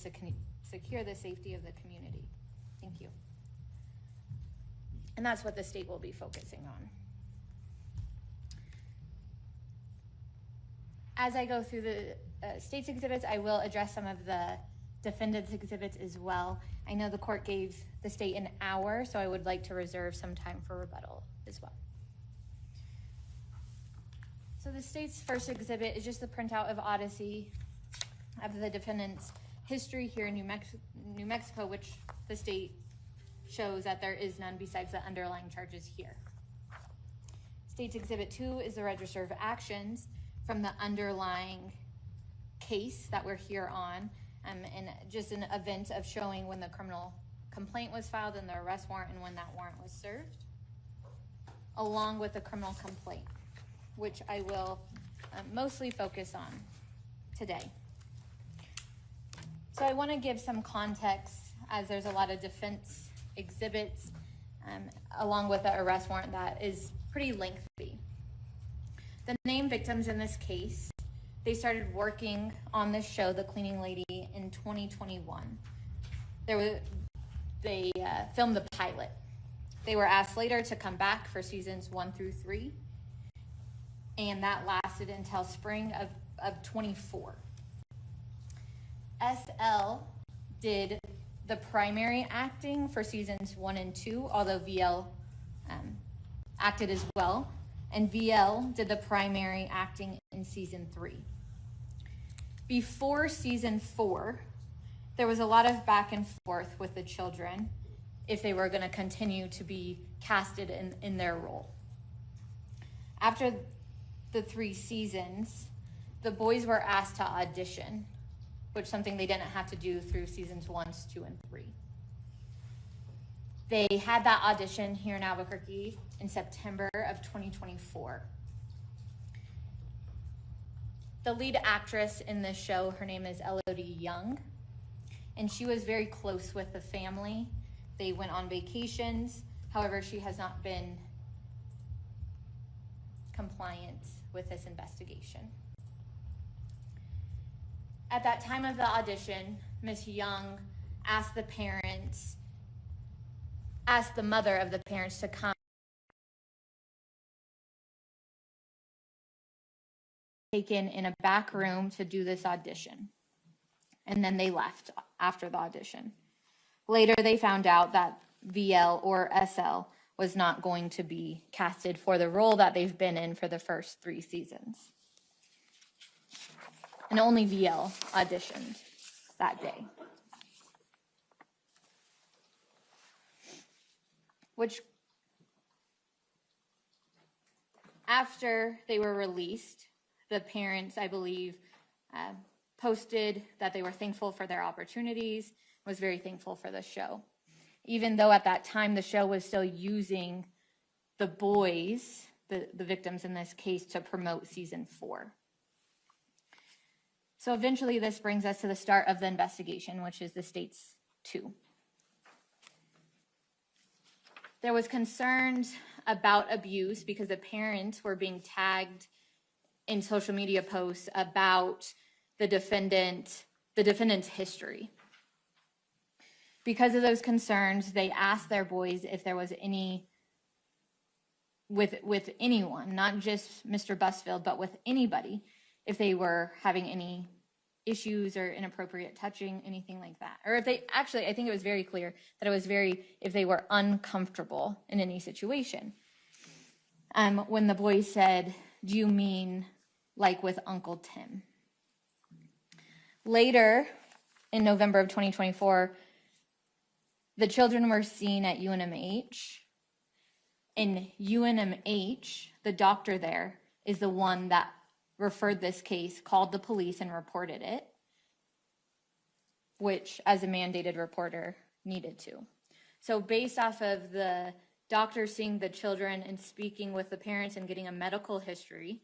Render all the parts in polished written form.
secure the safety of the community. Thank you. And that's what the state will be focusing on. As I go through the state's exhibits, I will address some of the defendant's exhibits as well. I know the court gave the state an hour, so I would like to reserve some time for rebuttal as well. So the state's first exhibit is just the printout of Odyssey of the defendant's history here in New Mexico, which the state shows that there is none besides the underlying charges here. State's Exhibit 2 is the register of actions from the underlying case that we're here on, and just an event of showing when the criminal complaint was filed and the arrest warrant and when that warrant was served, along with the criminal complaint, which I will mostly focus on today. So I want to give some context, as there's a lot of defense exhibits along with the arrest warrant that is pretty lengthy. The named victims in this case, they started working on this show, The Cleaning Lady, in 2021. They filmed the pilot. They were asked later to come back for seasons 1 through 3, and that lasted until spring of 24. SL did the primary acting for seasons 1 and 2, although VL acted as well, and VL did the primary acting in season 3. Before season 4, there was a lot of back and forth with the children if they were going to continue to be casted in their role. After the 3 seasons, the boys were asked to audition, which is something they didn't have to do through seasons 1, 2, and 3. They had that audition here in Albuquerque in September of 2024. The lead actress in this show, her name is Elodie Young, and she was very close with the family. They went on vacations. However, she has not been compliant with this investigation. At that time of the audition, Ms. Young asked the mother of the parents to come taken in a back room to do this audition. And then they left after the audition. Later, they found out that VL or SL was not going to be casted for the role that they've been in for the first 3 seasons. And only VL auditioned that day. Which, after they were released, the parents, I believe, posted that they were thankful for their opportunities, was very thankful for the show. Even though at that time the show was still using the boys, the victims in this case, to promote season 4. So eventually this brings us to the start of the investigation, which is the state's 2. There was concerns about abuse because the parents were being tagged in social media posts about the defendant's history. Because of those concerns, they asked their boys if there was any, with anyone, not just Mr. Busfield, but with anybody, if they were having any issues or inappropriate touching, anything like that. Or if they, actually, I think it was very clear that it was if they were uncomfortable in any situation. When the boy said, "Do you mean like with Uncle Tim?" Later, in November of 2024, the children were seen at UNMH. In UNMH, the doctor there is the one that referred this case, called the police and reported it, which as a mandated reporter needed to. So based off of the doctor seeing the children and speaking with the parents and getting a medical history,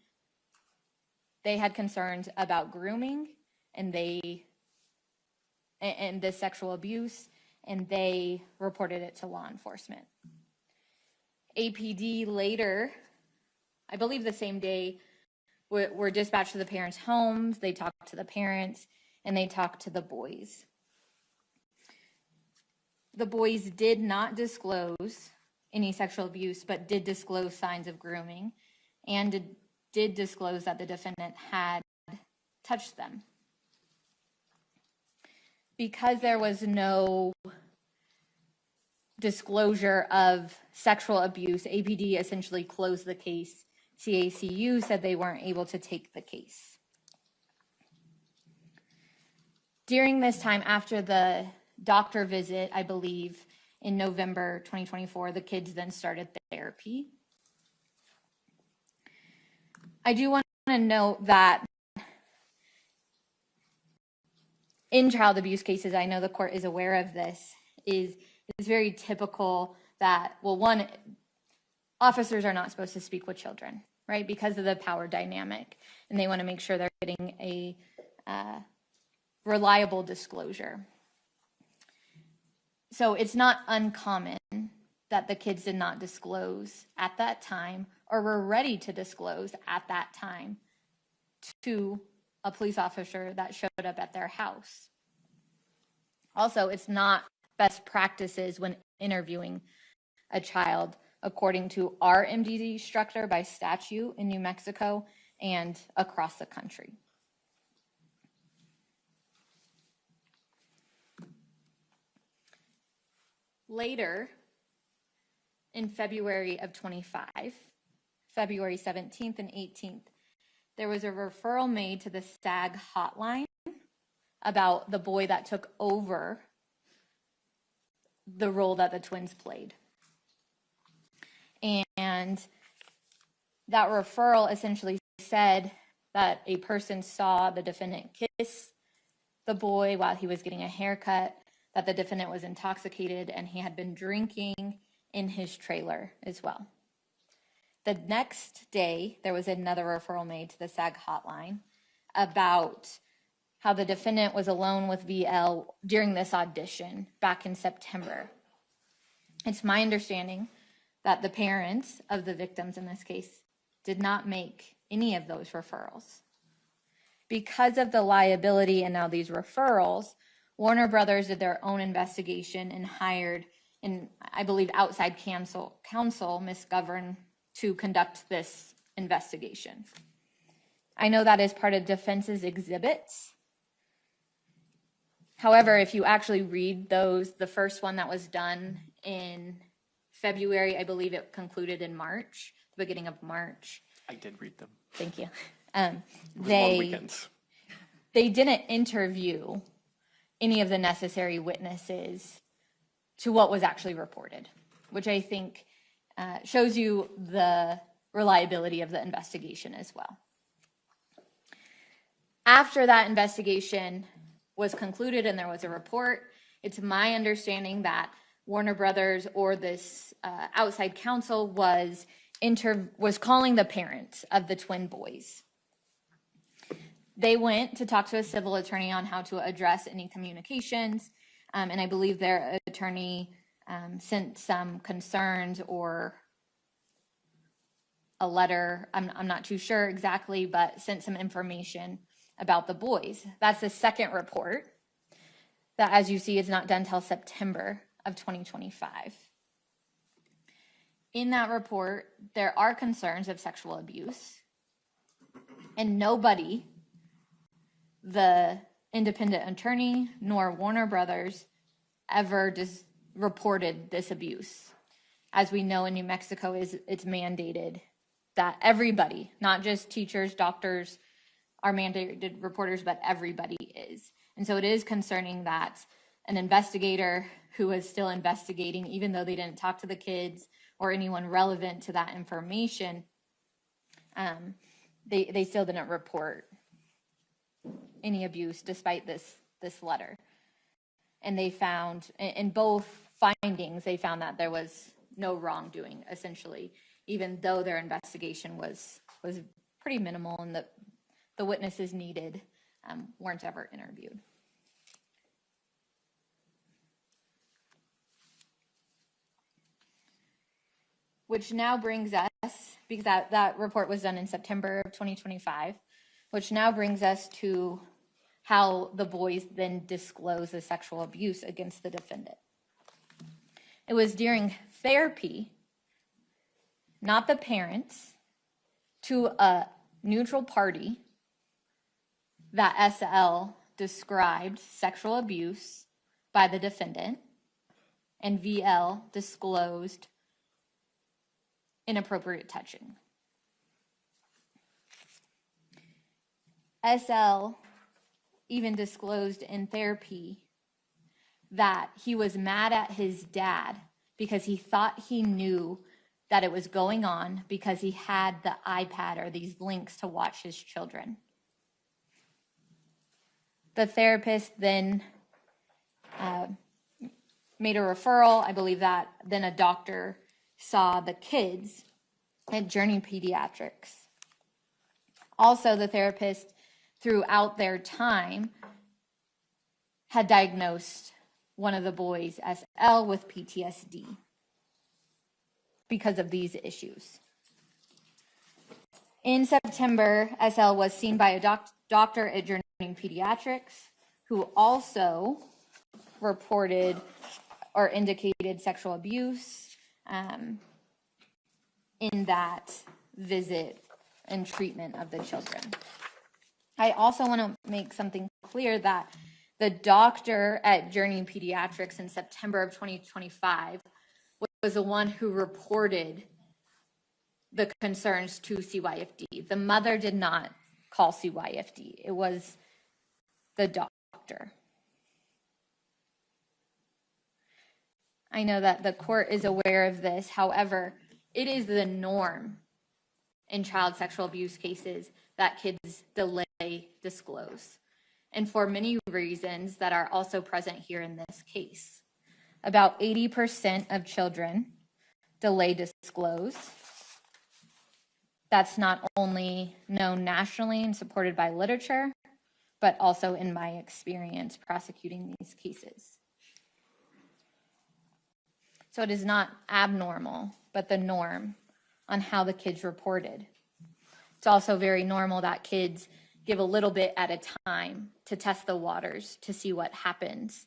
they had concerns about grooming and the sexual abuse, and they reported it to law enforcement. APD later, I believe the same day, were dispatched to the parents' homes. They talked to the parents and they talked to the boys. the boys did not disclose any sexual abuse, but did disclose signs of grooming, and did disclose that the defendant had touched them. Because there was no disclosure of sexual abuse, APD essentially closed the case. CACU said they weren't able to take the case. During this time, after the doctor visit, I believe, in November 2024, the kids then started therapy. I do want to note that in child abuse cases, I know the court is aware of this, it's very typical that, well, one, officers are not supposed to speak with children, right, because of the power dynamic, and they want to make sure they're getting a reliable disclosure. So it's not uncommon that the kids did not disclose at that time or were ready to disclose at that time to a police officer that showed up at their house. Also, it's not best practices when interviewing a child according to our MDD structure by statute in New Mexico and across the country. Later, in February of 25, February 17th and 18th, there was a referral made to the SAG hotline about the boy that took over the role that the twins played. And that referral essentially said that a person saw the defendant kiss the boy while he was getting a haircut, that the defendant was intoxicated, and he had been drinking in his trailer as well. The next day, there was another referral made to the SAG hotline about how the defendant was alone with VL during this audition back in September. It's my understanding that the parents of the victims in this case did not make any of those referrals. Because of the liability and now these referrals, Warner Brothers did their own investigation and hired, I believe, outside counsel, Ms. Govern, to conduct this investigation. I know that is part of defense's exhibits. However, if you actually read those, the first one that was done in February, I believe it concluded in March, the beginning of March. I did read them. Thank you. Long weekends. They didn't interview any of the necessary witnesses to what was actually reported, which I think shows you the reliability of the investigation as well. After that investigation was concluded and there was a report, it's my understanding that Warner Brothers or this outside counsel was calling the parents of the twin boys. They went to talk to a civil attorney on how to address any communications, and I believe their attorney sent some concerns or a letter, I'm not too sure exactly, but sent some information about the boys. That's the second report that, as you see, is not done till September of 2025. In that report, there are concerns of sexual abuse, and nobody, the independent attorney nor Warner Brothers, ever reported this abuse. As we know in New Mexico, it's mandated that everybody, not just teachers, doctors, are mandated reporters, but everybody is. And so it is concerning that an investigator who is still investigating, even though they didn't talk to the kids or anyone relevant to that information, they still didn't report any abuse despite this letter. And they found, in both findings, they found that there was no wrongdoing, essentially, even though their investigation was pretty minimal and the witnesses needed weren't ever interviewed. Which now brings us, because that report was done in September of 2025, which now brings us to how the boys then disclose the sexual abuse against the defendant. It was during therapy, not the parents, to a neutral party that SL described sexual abuse by the defendant and VL disclosed inappropriate touching. SL even disclosed in therapy that he was mad at his dad because he thought he knew that it was going on because he had the iPad or these links to watch his children. The therapist then made a referral. I believe that then a doctor saw the kids at Journey Pediatrics. Also, the therapist, throughout their time, had diagnosed one of the boys, SL, with PTSD because of these issues. In September, SL was seen by a doctor at Journey Pediatrics who also reported or indicated sexual abuse in that visit and treatment of the children. I also want to make something clear that the doctor at Journey Pediatrics in September of 2025 was the one who reported the concerns to CYFD. The mother did not call CYFD. It was the doctor. I know that the court is aware of this. However, it is the norm in child sexual abuse cases that kids delay disclose, and for many reasons that are also present here in this case. About 80% of children delay disclose. That's not only known nationally and supported by literature, but also in my experience prosecuting these cases. So it is not abnormal, but the norm on how the kids reported. It's also very normal that kids give a little bit at a time to test the waters to see what happens.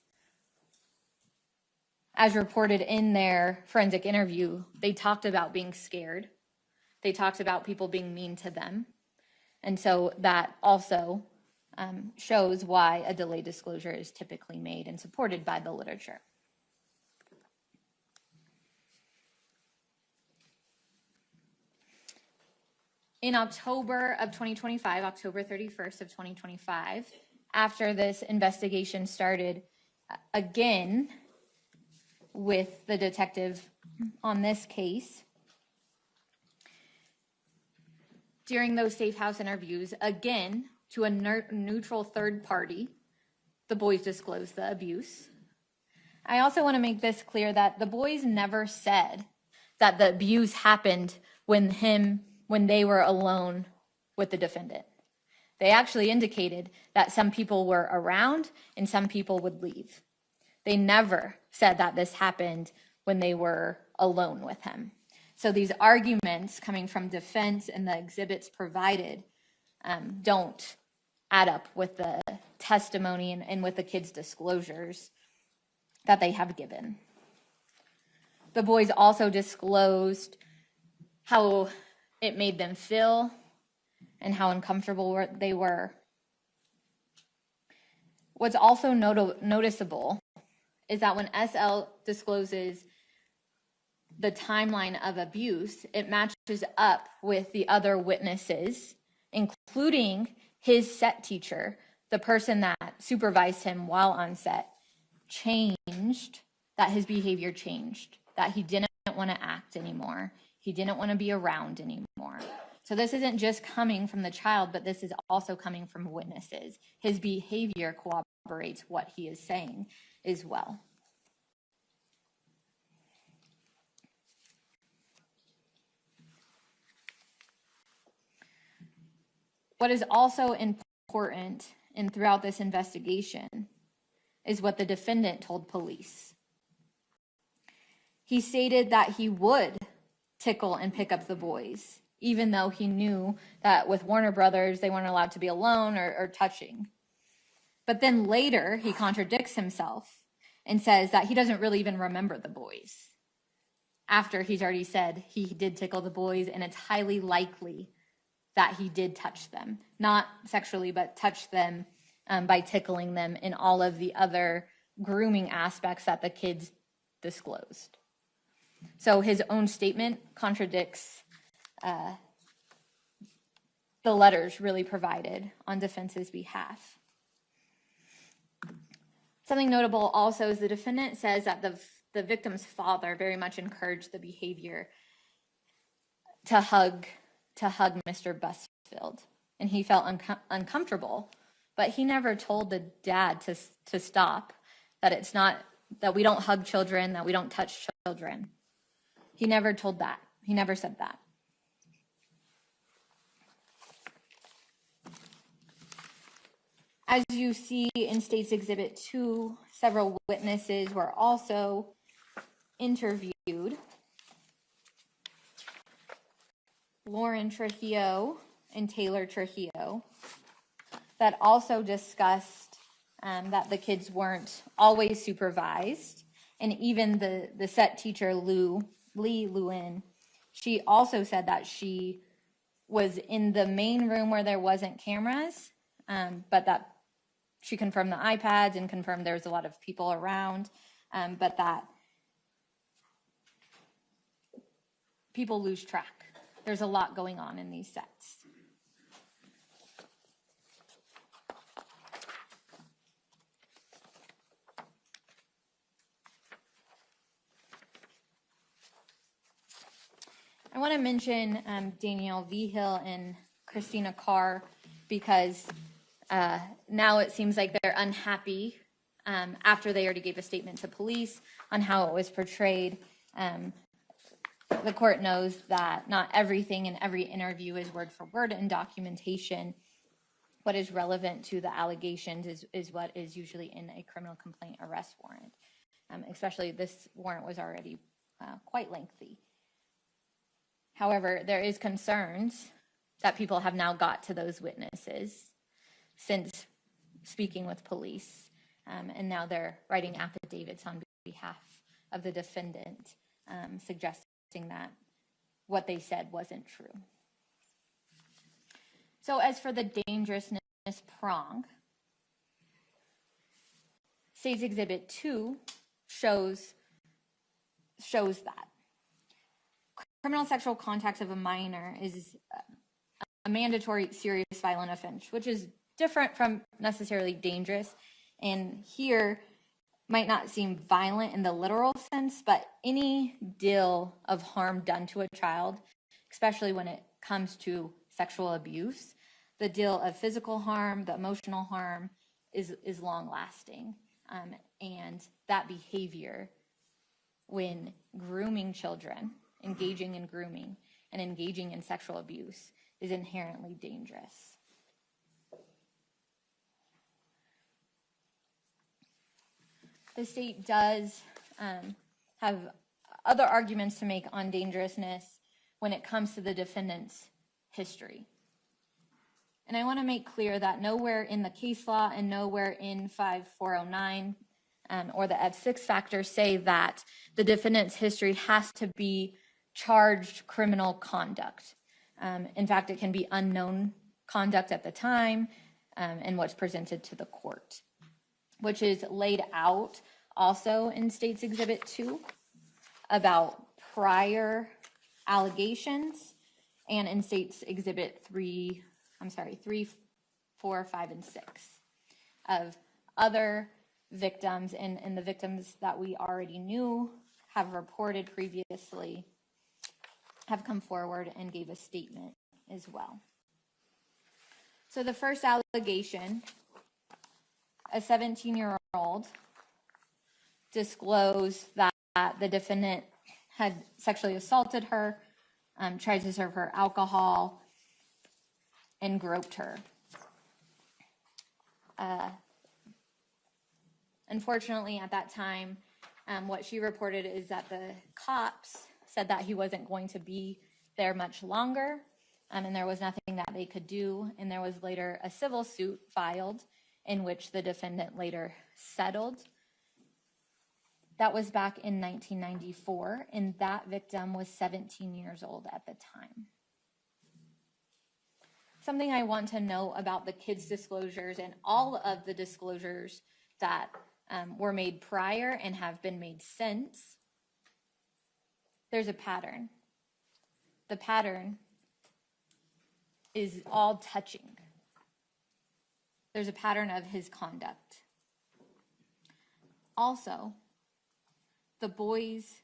As reported in their forensic interview, they talked about being scared. They talked about people being mean to them. And so that also shows why a delayed disclosure is typically made and supported by the literature. In October of 2025, October 31st of 2025, after this investigation started again with the detective on this case, during those safe house interviews, again, to a neutral third party, the boys disclosed the abuse. I also want to make this clear that the boys never said that the abuse happened when they were alone with the defendant. They actually indicated that some people were around and some people would leave. They never said that this happened when they were alone with him. So these arguments coming from defense and the exhibits provided don't add up with the testimony and with the kids' disclosures that they have given. The boys also disclosed how it made them feel and how uncomfortable they were. What's also noticeable is that when SL discloses the timeline of abuse, it matches up with the other witnesses, including his set teacher, the person that supervised him while on set, changed, that his behavior changed, that he didn't want to act anymore. He didn't want to be around anymore. So this isn't just coming from the child, but this is also coming from witnesses. His behavior corroborates what he is saying as well. What is also important and throughout this investigation is what the defendant told police. He stated that he would tickle and pick up the boys, even though he knew that with Warner Brothers, they weren't allowed to be alone or touching. But then later, he contradicts himself and says that he doesn't really even remember the boys. after he's already said he did tickle the boys, and it's highly likely that he did touch them, not sexually, but touch them by tickling them in all of the other grooming aspects that the kids disclosed. So his own statement contradicts the letters really provided on defense's behalf. Something notable also is the defendant says that the victim's father very much encouraged the behavior to hug Mr. Busfield, and he felt uncomfortable, but he never told the dad to stop, that it's not, that we don't hug children, that we don't touch children. He never told that. He never said that. As you see in State's Exhibit 2, several witnesses were also interviewed. Lauren Trujillo and Taylor Trujillo, that also discussed that the kids weren't always supervised. And even the set teacher, Lee Lewin, she also said that she was in the main room where there wasn't cameras, but that she confirmed the iPads and confirmed there was a lot of people around, but that people lose track. There's a lot going on in these sets. I want to mention Danielle Vigil and Christina Carr, because now it seems like they're unhappy after they already gave a statement to police on how it was portrayed. The court knows that not everything in every interview is word for word in documentation. What is relevant to the allegations is what is usually in a criminal complaint arrest warrant. Especially this warrant was already quite lengthy. However, there is concerns that people have now got to those witnesses since speaking with police, and now they're writing affidavits on behalf of the defendant, suggesting that what they said wasn't true. So as for the dangerousness prong, State's Exhibit 2 shows that criminal sexual contact of a minor is a mandatory serious violent offense, which is different from necessarily dangerous, and here might not seem violent in the literal sense, but any deal of harm done to a child, especially when it comes to sexual abuse, the deal of physical harm, the emotional harm is long lasting. And that behavior when grooming children, engaging in grooming and engaging in sexual abuse is inherently dangerous. The state does have other arguments to make on dangerousness when it comes to the defendant's history. And I want to make clear that nowhere in the case law and nowhere in 5409 or the F6 factors say that the defendant's history has to be charged criminal conduct. In fact, it can be unknown conduct at the time and what's presented to the court, which is laid out also in State's Exhibit 2 about prior allegations, and in State's Exhibit 3, 4, 5, and 6 of other victims and the victims that we already knew, have reported previously, have come forward and gave a statement as well. So the first allegation, a 17-year-old disclosed that the defendant had sexually assaulted her, tried to serve her alcohol, and groped her. Unfortunately, at that time, what she reported is that the cops said that he wasn't going to be there much longer, and there was nothing that they could do, and there was later a civil suit filed in which the defendant later settled. That was back in 1994, and that victim was 17 years old at the time. Something I want to know about the kids' disclosures and all of the disclosures that were made prior and have been made since, there's a pattern. The pattern is all touching. There's a pattern of his conduct. Also, the boys'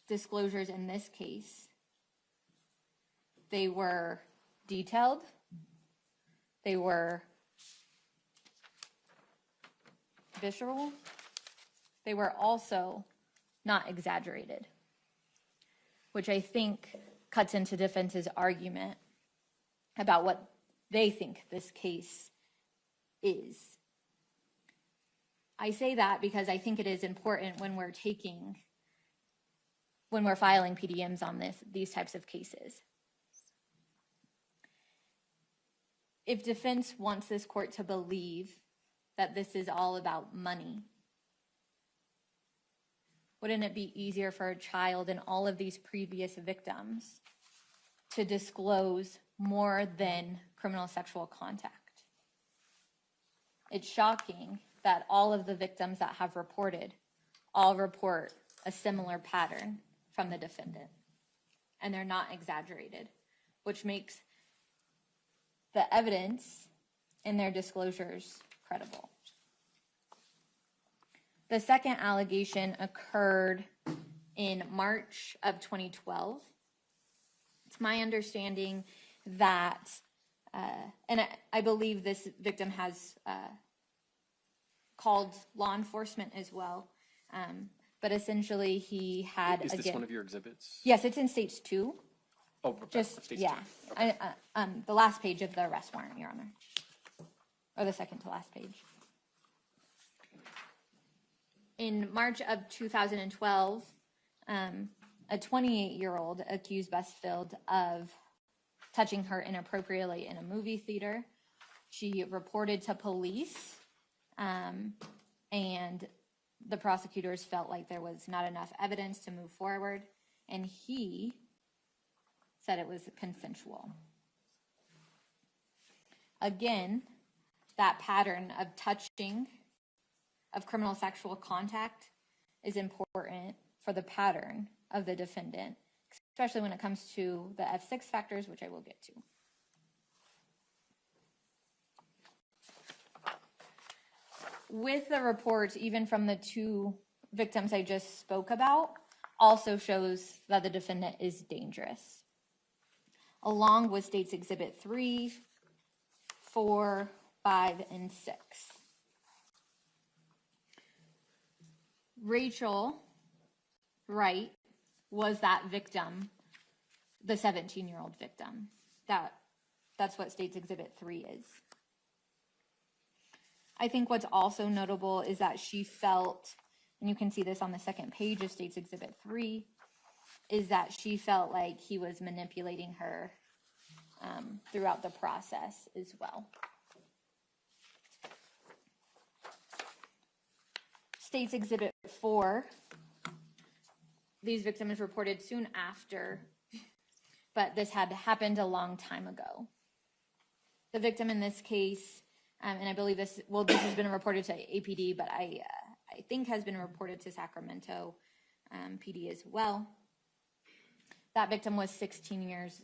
disclosures in this case, they were detailed, they were visceral, they were also not exaggerated, which I think cuts into defense's argument about what they think this case is. I say that because I think it is important when we're filing PDMs on these types of cases. If defense wants this court to believe that this is all about money, wouldn't it be easier for a child and all of these previous victims to disclose more than criminal sexual contact? It's shocking that all of the victims that have reported all report a similar pattern from the defendant, and they're not exaggerated, which makes the evidence in their disclosures credible. The second allegation occurred in March of 2012. It's my understanding that, and I believe this victim has called law enforcement as well, but essentially he had, Is this one of your exhibits? Yes, it's in Stage 2. Oh, Just, Stage yeah, 2. Okay. the last page of the arrest warrant, Your Honor, or the second to last page. In March of 2012, a 28-year-old accused Busfield of touching her inappropriately in a movie theater. She reported to police, and the prosecutors felt like there was not enough evidence to move forward, and he said it was consensual. Again, that pattern of touching, of criminal sexual contact, is important for the pattern of the defendant, especially when it comes to the F6 factors, which I will get to. With the reports, even from the two victims I just spoke about, also shows that the defendant is dangerous, along with State's Exhibit 3, 4, 5, and 6. Rachel Wright was that victim, the 17-year-old victim. That's what State's Exhibit 3 is. I think what's also notable is that she felt, and you can see this on the second page of State's Exhibit 3, is that she felt like he was manipulating her throughout the process as well. State's Exhibit 4, these victims reported soon after, but this had happened a long time ago. The victim in this case, and I believe this has been reported to APD, but I think has been reported to Sacramento PD as well. That victim was 16 years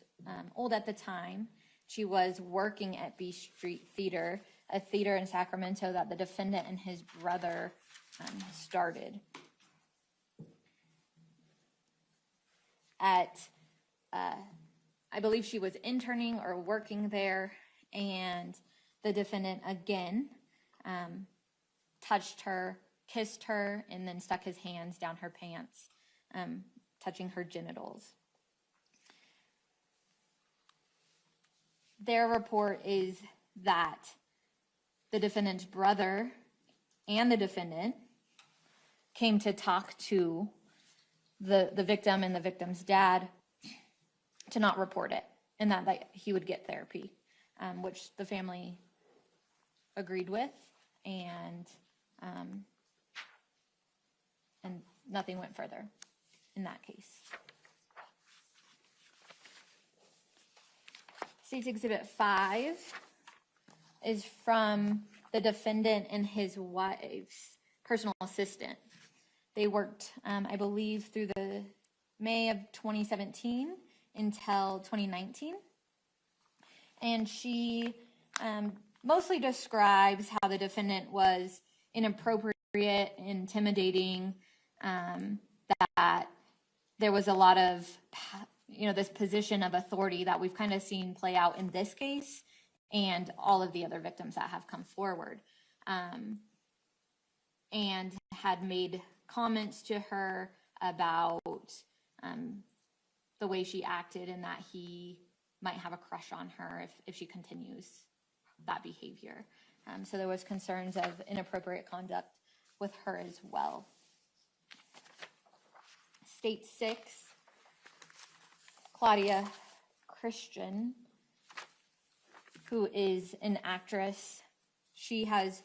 old at the time. She was working at B Street Theater, a theater in Sacramento that the defendant and his brother started. I believe she was interning or working there, and the defendant again touched her, kissed her, and then stuck his hands down her pants, touching her genitals. Their report is that the defendant's brother and the defendant came to talk to the victim and the victim's dad to not report it, and that he would get therapy, which the family agreed with, and nothing went further in that case. State's Exhibit 5 is from the defendant and his wife's personal assistant. They worked, I believe, through the May of 2017 until 2019. And she mostly describes how the defendant was inappropriate, intimidating, that there was a lot of, this position of authority that we've kind of seen play out in this case and all of the other victims that have come forward, and had made comments to her about the way she acted and that he might have a crush on her if she continues that behavior. So there was concerns of inappropriate conduct with her as well. State 6, Claudia Christian, who is an actress, she has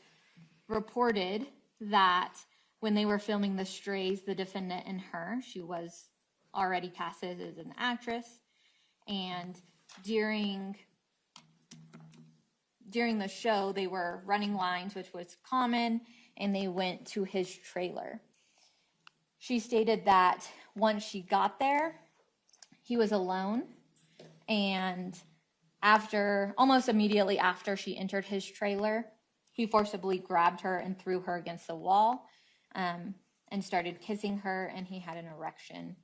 reported that when they were filming The Strays, the defendant and her, she was already casted as an actress, and during the show, they were running lines, which was common, and they went to his trailer. She stated that once she got there, he was alone, and almost immediately after she entered his trailer, he forcibly grabbed her and threw her against the wall, and started kissing her, and he had an erection.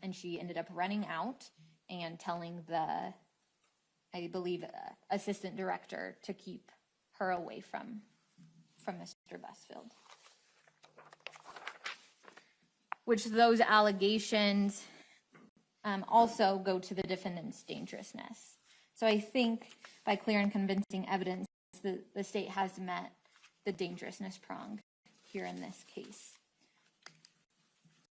And she ended up running out and telling the, I believe, assistant director to keep her away from Mr. Busfield. Which those allegations also go to the defendant's dangerousness. So I think by clear and convincing evidence, the state has met the dangerousness prong here in this case.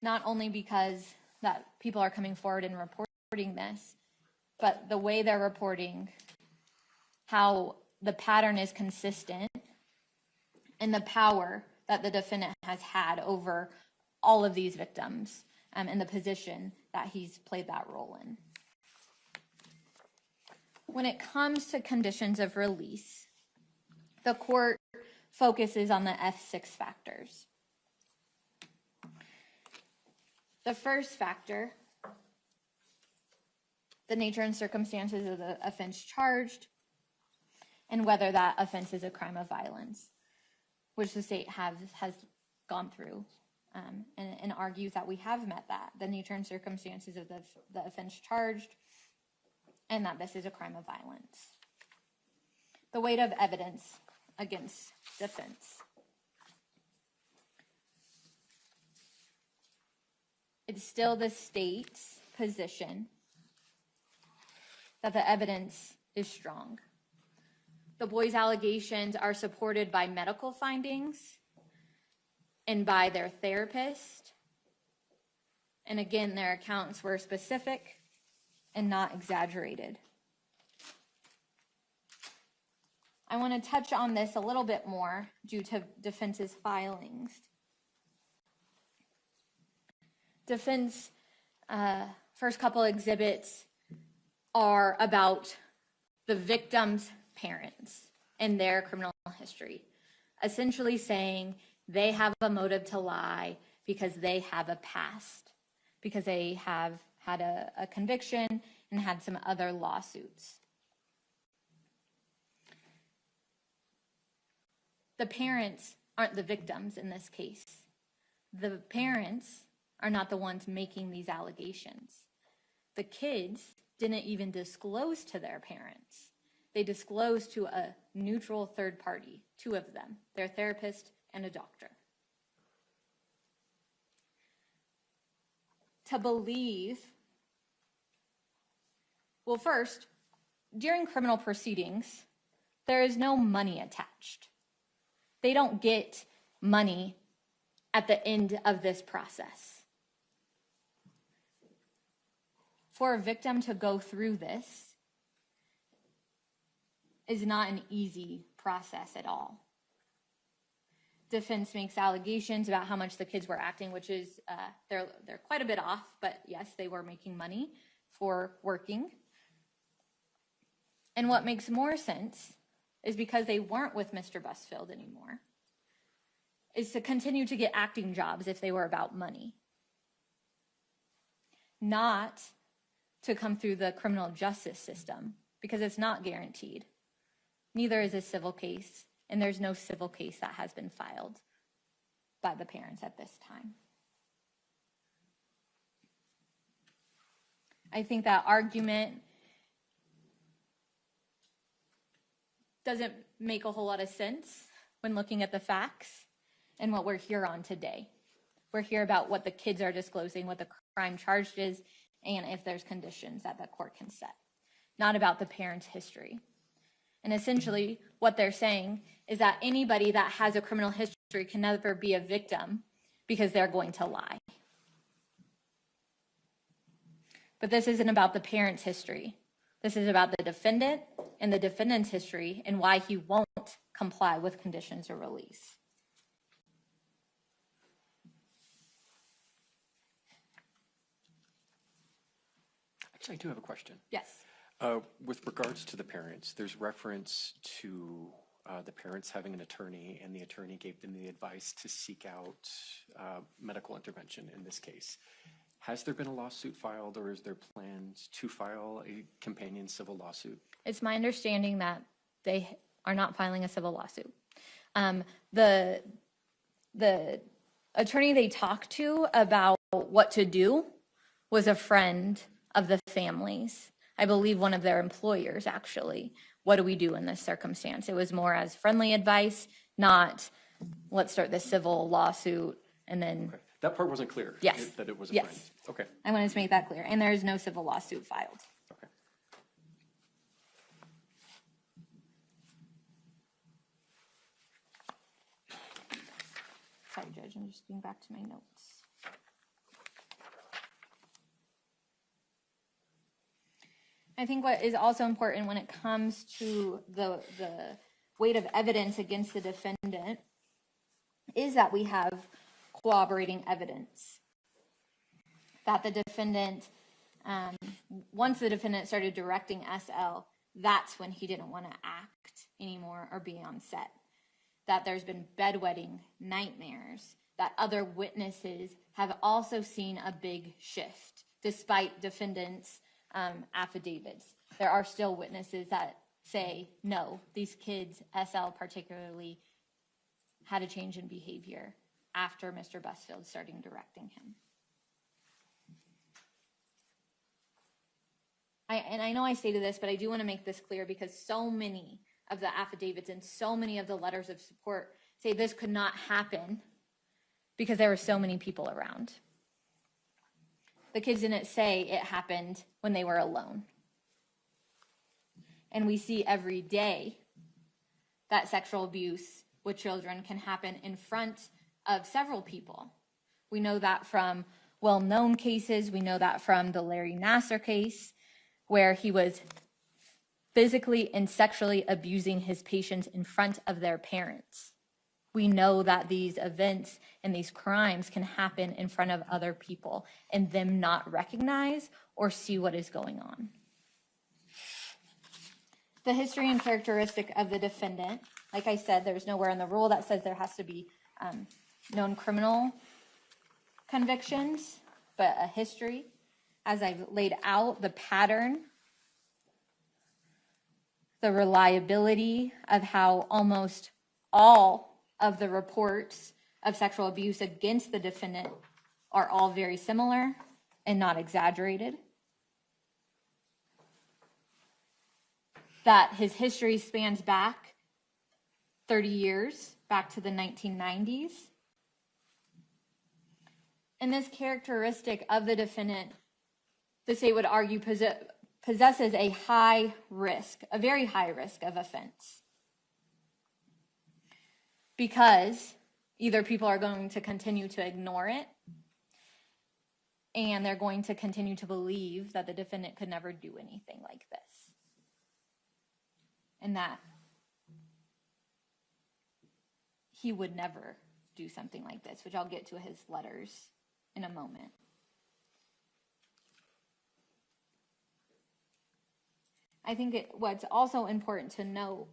Not only because that people are coming forward and reporting this, but the way they're reporting, how the pattern is consistent, and the power that the defendant has had over all of these victims, and the position that he's played that role in. When it comes to conditions of release, the court focuses on the F6 factors. The first factor, the nature and circumstances of the offense charged, and whether that offense is a crime of violence, which the state has gone through and argues that we have met that, the nature and circumstances of the offense charged, and that this is a crime of violence. The weight of evidence against defense. It's still the state's position that the evidence is strong. The boys' allegations are supported by medical findings and by their therapist. And again, their accounts were specific and not exaggerated. I want to touch on this a little bit more due to defense's filings. Defense first couple exhibits are about the victim's parents and their criminal history, essentially saying they have a motive to lie because they have a past, because they have had a conviction and had some other lawsuits. The parents aren't the victims in this case. The parents are not the ones making these allegations. The kids didn't even disclose to their parents. They disclosed to a neutral third party, two of them, their therapist and a doctor. To believe, well, first, during criminal proceedings, there is no money attached. They don't get money at the end of this process. For a victim to go through this is not an easy process at all. defense makes allegations about how much the kids were acting, which is, they're quite a bit off, but yes, they were making money for working. And what makes more sense is because they weren't with Mr. Busfield anymore, is to continue to get acting jobs if they were about money. Not to come through the criminal justice system, because it's not guaranteed. Neither is a civil case, and there's no civil case that has been filed by the parents at this time. I think that argument doesn't make a whole lot of sense when looking at the facts and what we're here on today. We're here about what the kids are disclosing, what the crime charged is, and if there's conditions that the court can set, not about the parents' history. And essentially, what they're saying is that anybody that has a criminal history can never be a victim because they're going to lie. But this isn't about the parents' history. This is about the defendant and the defendant's history and why he won't comply with conditions of release. Actually, I do have a question. Yes. With regards to the parents, there's reference to the parents having an attorney, and the attorney gave them the advice to seek out medical intervention in this case. Has there been a lawsuit filed, or is there plans to file a companion civil lawsuit? It's my understanding that they are not filing a civil lawsuit. The attorney they talked to about what to do was a friend of the families. I believe one of their employers, actually. What do we do in this circumstance? It was more as friendly advice, not let's start this civil lawsuit and then... Okay. That part wasn't clear. Yes. That it was a yes. friend. Okay. I wanted to make that clear. And there is no civil lawsuit filed. Okay. Sorry, Judge, I'm just getting back to my notes. I think what is also important when it comes to the weight of evidence against the defendant is that we have corroborating evidence. That the defendant, once the defendant started directing SL, that's when he didn't want to act anymore or be on set. That there's been bedwetting, nightmares, that other witnesses have also seen a big shift, despite defendants' affidavits. There are still witnesses that say, no, these kids, SL particularly, had a change in behavior after Mr. Busfield started directing him. And I know I stated this, but I do want to make this clear because so many of the affidavits and so many of the letters of support say this could not happen because there were so many people around. The kids didn't say it happened when they were alone. And we see every day that sexual abuse with children can happen in front of several people. We know that from well-known cases. We know that from the Larry Nassar case, where he was physically and sexually abusing his patients in front of their parents. We know that these events and these crimes can happen in front of other people and them not recognize or see what is going on. The history and characteristic of the defendant, like I said, there's nowhere in the rule that says there has to be known criminal convictions, but a history. As I've laid out, the pattern, the reliability of how almost all of the reports of sexual abuse against the defendant are all very similar and not exaggerated. That his history spans back 30 years, back to the 1990s. And this characteristic of the defendant, the state would argue, possesses a high risk, a very high risk of offense. Because either people are going to continue to ignore it, and they're going to continue to believe that the defendant could never do anything like this. And that he would never do something like this, which I'll get to his letters in a moment. I think what's also important to note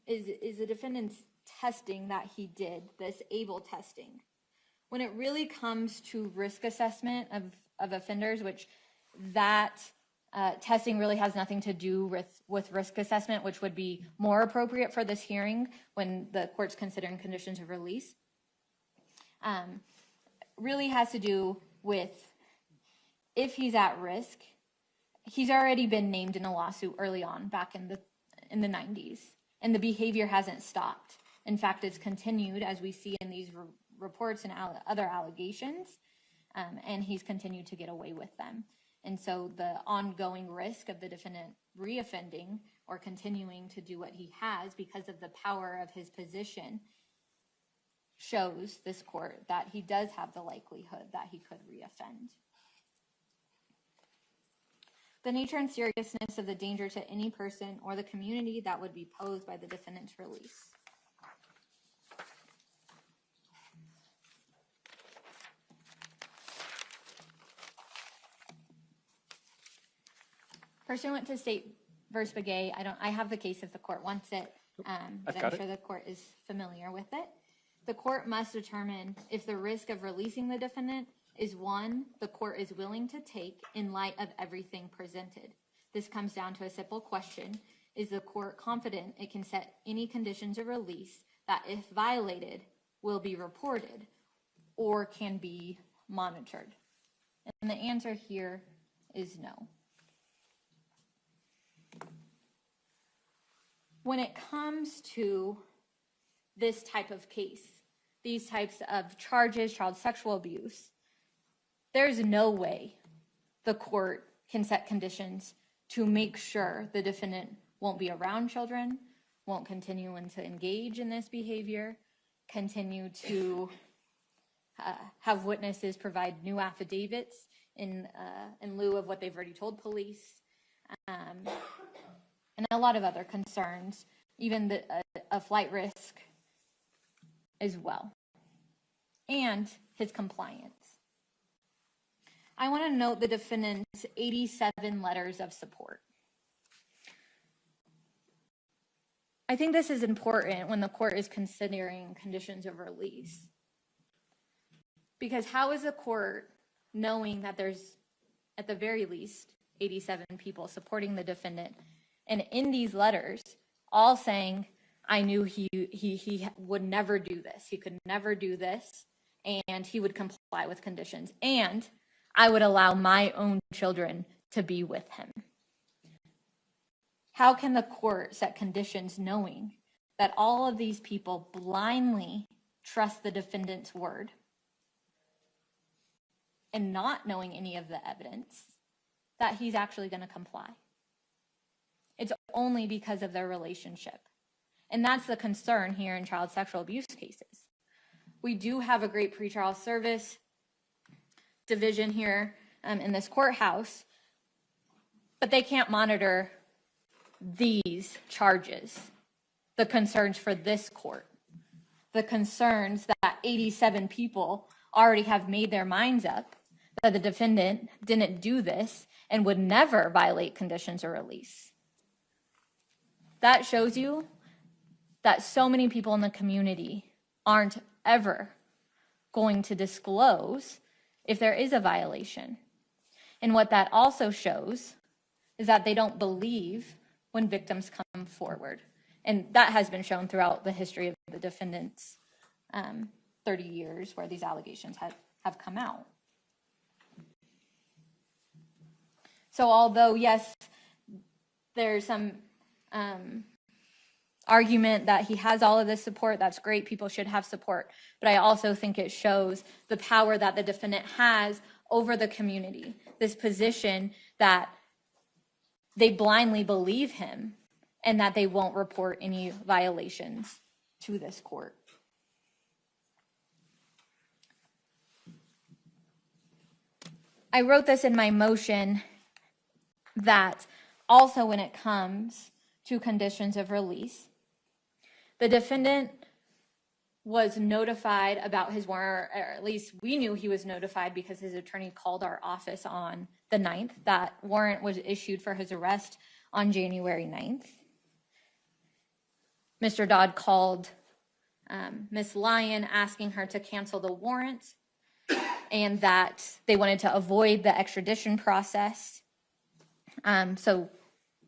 is the defendant's testing that he did, this ABLE testing. When it really comes to risk assessment of offenders, which that testing really has nothing to do with risk assessment, which would be more appropriate for this hearing when the court's considering conditions of release, really has to do with if he's at risk. He's already been named in a lawsuit early on, back in the 90s, and the behavior hasn't stopped. In fact, it's continued, as we see in these reports and other allegations, and he's continued to get away with them. And so the ongoing risk of the defendant reoffending or continuing to do what he has because of the power of his position shows this court that he does have the likelihood that he could reoffend. The nature and seriousness of the danger to any person or the community that would be posed by the defendant's release. Pursuant to State v. 𝗟𝗶𝘃𝗲, I have the case if the court wants it, but I'm sure the court is familiar with it. The court must determine if the risk of releasing the defendant is one the court is willing to take in light of everything presented. This comes down to a simple question: is the court confident it can set any conditions of release that, if violated, will be reported or can be monitored? And the answer here is no. When it comes to this type of case, these types of charges, child sexual abuse, there's no way the court can set conditions to make sure the defendant won't be around children, won't continue to engage in this behavior, continue to have witnesses provide new affidavits in lieu of what they've already told police, and a lot of other concerns, even a flight risk as well, and his compliance. I want to note the defendant's 87 letters of support. I think this is important when the court is considering conditions of release. Because how is a court knowing that there's, at the very least, 87 people supporting the defendant, and in these letters, all saying, I knew he would never do this, he could never do this, and he would comply with conditions, and I would allow my own children to be with him? How can the court set conditions knowing that all of these people blindly trust the defendant's word and not knowing any of the evidence that he's actually going to comply? It's only because of their relationship. And that's the concern here in child sexual abuse cases. We do have a great pretrial service division here in this courthouse, but they can't monitor these charges, the concerns for this court, the concerns that 87 people already have made their minds up that the defendant didn't do this and would never violate conditions of release. That shows you that so many people in the community aren't ever going to disclose if there is a violation. And what that also shows is that they don't believe when victims come forward. And that has been shown throughout the history of the defendant's 30 years where these allegations have come out. So although, yes, there's some argument that he has all of this support, that's great, people should have support, but I also think it shows the power that the defendant has over the community, this position that they blindly believe him and that they won't report any violations to this court. I wrote this in my motion that also when it comes to conditions of release, the defendant was notified about his warrant, or at least we knew he was notified because his attorney called our office on the 9th. That warrant was issued for his arrest on January 9th. Mr. Dodd called Miss Lyon asking her to cancel the warrant and that they wanted to avoid the extradition process so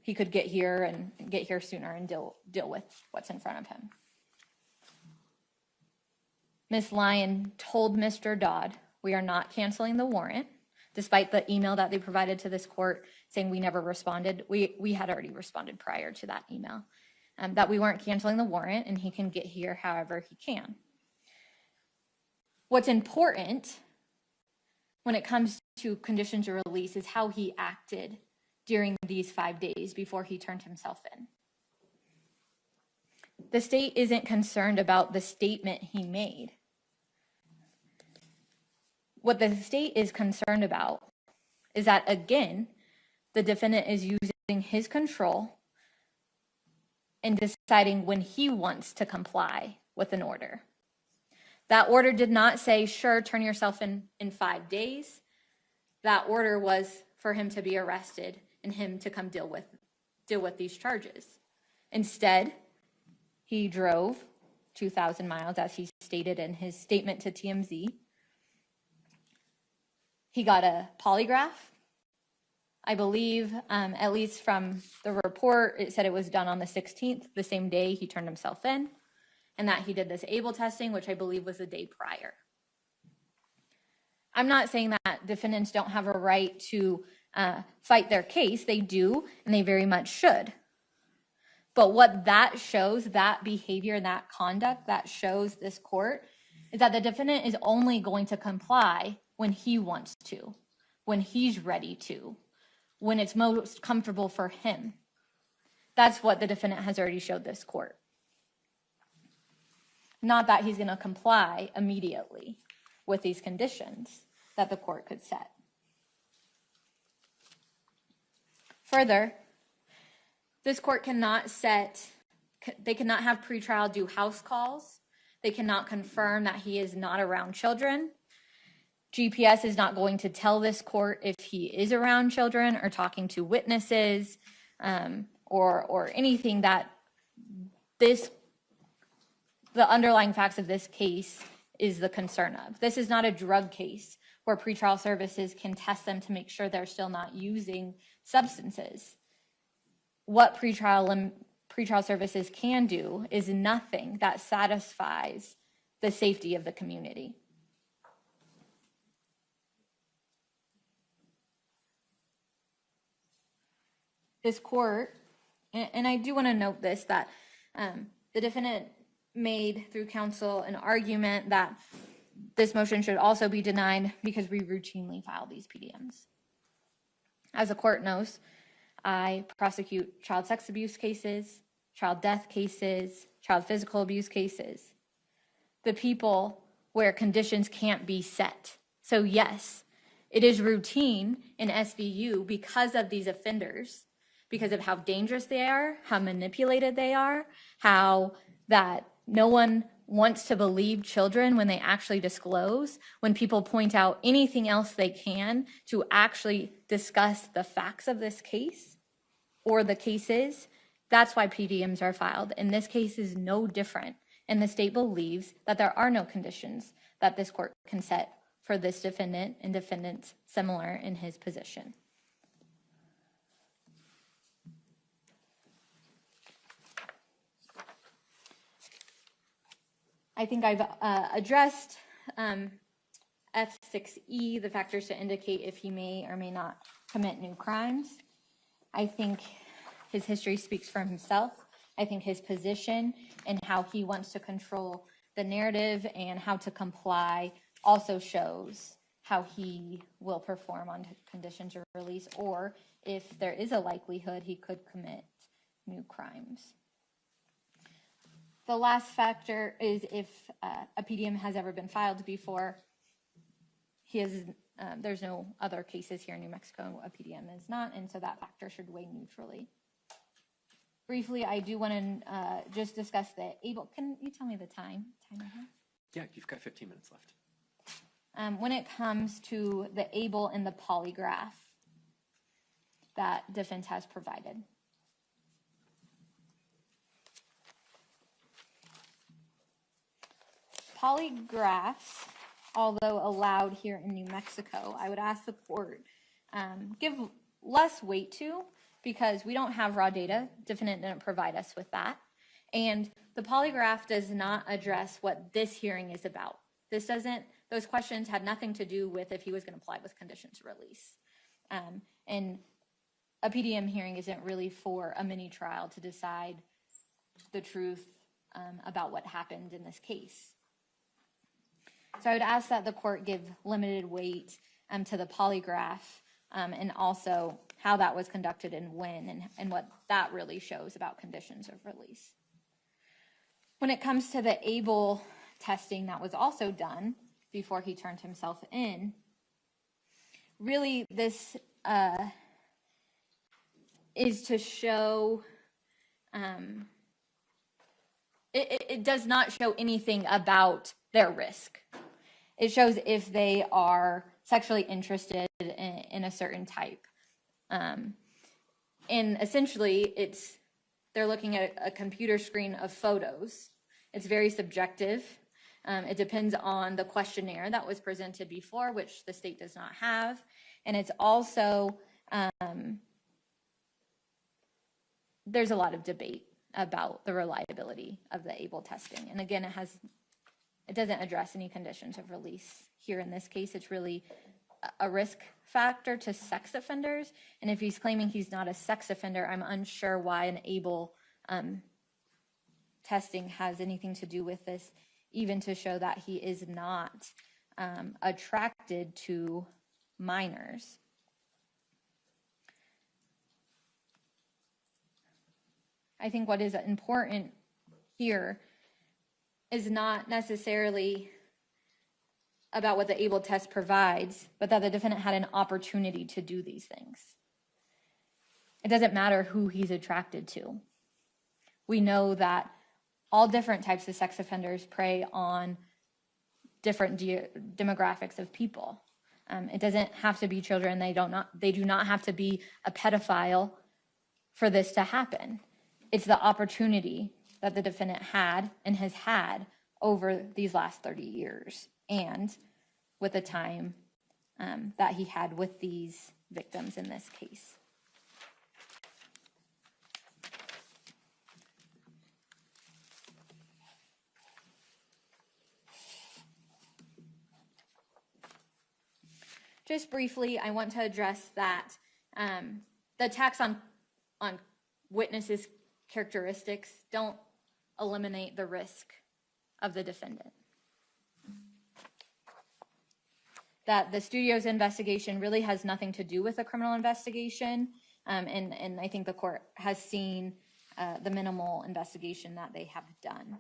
he could get here sooner and deal with what's in front of him. Miss Lyon told Mr. Dodd, we are not canceling the warrant, despite the email that they provided to this court saying we never responded. We had already responded prior to that email, that we weren't canceling the warrant and he can get here however he can. What's important when it comes to conditions of release is how he acted during these 5 days before he turned himself in. The state isn't concerned about the statement he made. What the state is concerned about is that, again, the defendant is using his control in deciding when he wants to comply with an order. That order did not say, sure, turn yourself in 5 days. That order was for him to be arrested and him to come deal with these charges. Instead, he drove 2,000 miles, as he stated in his statement to TMZ. He got a polygraph. I believe, at least from the report, it said it was done on the 16th, the same day he turned himself in, and that he did this ABLE testing, which I believe was the day prior. I'm not saying that defendants don't have a right to fight their case. They do, and they very much should. But what that shows, that behavior, that conduct, that shows this court, is that the defendant is only going to comply when he wants to, when he's ready to, when it's most comfortable for him. That's what the defendant has already showed this court. Not that he's going to comply immediately with these conditions that the court could set. Further, this court cannot they cannot have pretrial do house calls. They cannot confirm that he is not around children. GPS is not going to tell this court if he is around children or talking to witnesses or anything that the underlying facts of this case is the concern of. This is not a drug case where pretrial services can test them to make sure they're still not using substances. What pretrial services can do is nothing that satisfies the safety of the community. This court, and I do want to note this, that the defendant made through counsel an argument that this motion should also be denied because we routinely file these PDMs. As the court knows, I prosecute child sex abuse cases, child death cases, child physical abuse cases, the people where conditions can't be set. So yes, it is routine in SVU because of these offenders, because of how dangerous they are, how manipulated they are, how that no one wants to believe children when they actually disclose, when people point out anything else they can to actually discuss the facts of this case or the cases. That's why PDMs are filed. And this case is no different. And the state believes that there are no conditions that this court can set for this defendant and defendants similar in his position. I think I've addressed F6E, the factors to indicate if he may or may not commit new crimes. I think his history speaks for himself. I think his position and how he wants to control the narrative and how to comply also shows how he will perform on conditions of release, or if there is a likelihood he could commit new crimes. The last factor is if a PDM has ever been filed before. There's no other cases here in New Mexico. A PDM is not, and so that factor should weigh neutrally. briefly, I do want to just discuss the able. Can you tell me the time? Yeah, you've got 15 minutes left. When it comes to the able and the polygraph that defense has provided. Polygraphs, although allowed here in New Mexico, I would ask the court give less weight to, because we don't have raw data. Defendant didn't provide us with that. And the polygraph does not address what this hearing is about. Those questions had nothing to do with if he was going to apply with conditions of release. And a PDM hearing isn't really for a mini trial to decide the truth about what happened in this case. So I would ask that the court give limited weight to the polygraph and also how that was conducted and when and what that really shows about conditions of release. When it comes to the ABLE testing that was also done before he turned himself in, really this is to show, it does not show anything about their risk. It shows if they are sexually interested in a certain type. And essentially, they're looking at a computer screen of photos. It's very subjective. It depends on the questionnaire that was presented before, which the state does not have. And it's also, there's a lot of debate about the reliability of the ABLE testing. And again, it doesn't address any conditions of release. Here in this case, it's really a risk factor to sex offenders. And if he's claiming he's not a sex offender, I'm unsure why an ABLE testing has anything to do with this, even to show that he is not attracted to minors. I think what is important here is not necessarily about what the ABLE test provides, but that the defendant had an opportunity to do these things. It doesn't matter who he's attracted to. We know that all different types of sex offenders prey on different demographics of people. It doesn't have to be children. They do not have to be a pedophile for this to happen. It's the opportunity that the defendant had and has had over these last 30 years and with the time that he had with these victims in this case. Just briefly, I want to address that the attacks on witnesses' characteristics don't eliminate the risk of the defendant. That the studio's investigation really has nothing to do with a criminal investigation, and I think the court has seen the minimal investigation that they have done.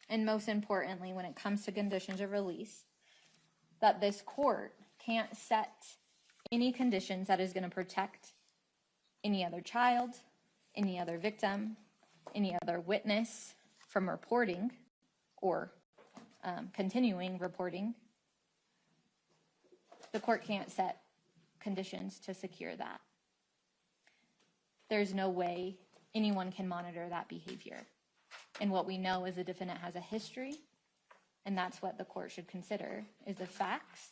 And most importantly, when it comes to conditions of release, that this court can't set any conditions that is going to protect any other child, any other victim, any other witness from reporting or continuing reporting. The court can't set conditions to secure that. There's no way anyone can monitor that behavior. And what we know is the defendant has a history, and that's what the court should consider, is the facts,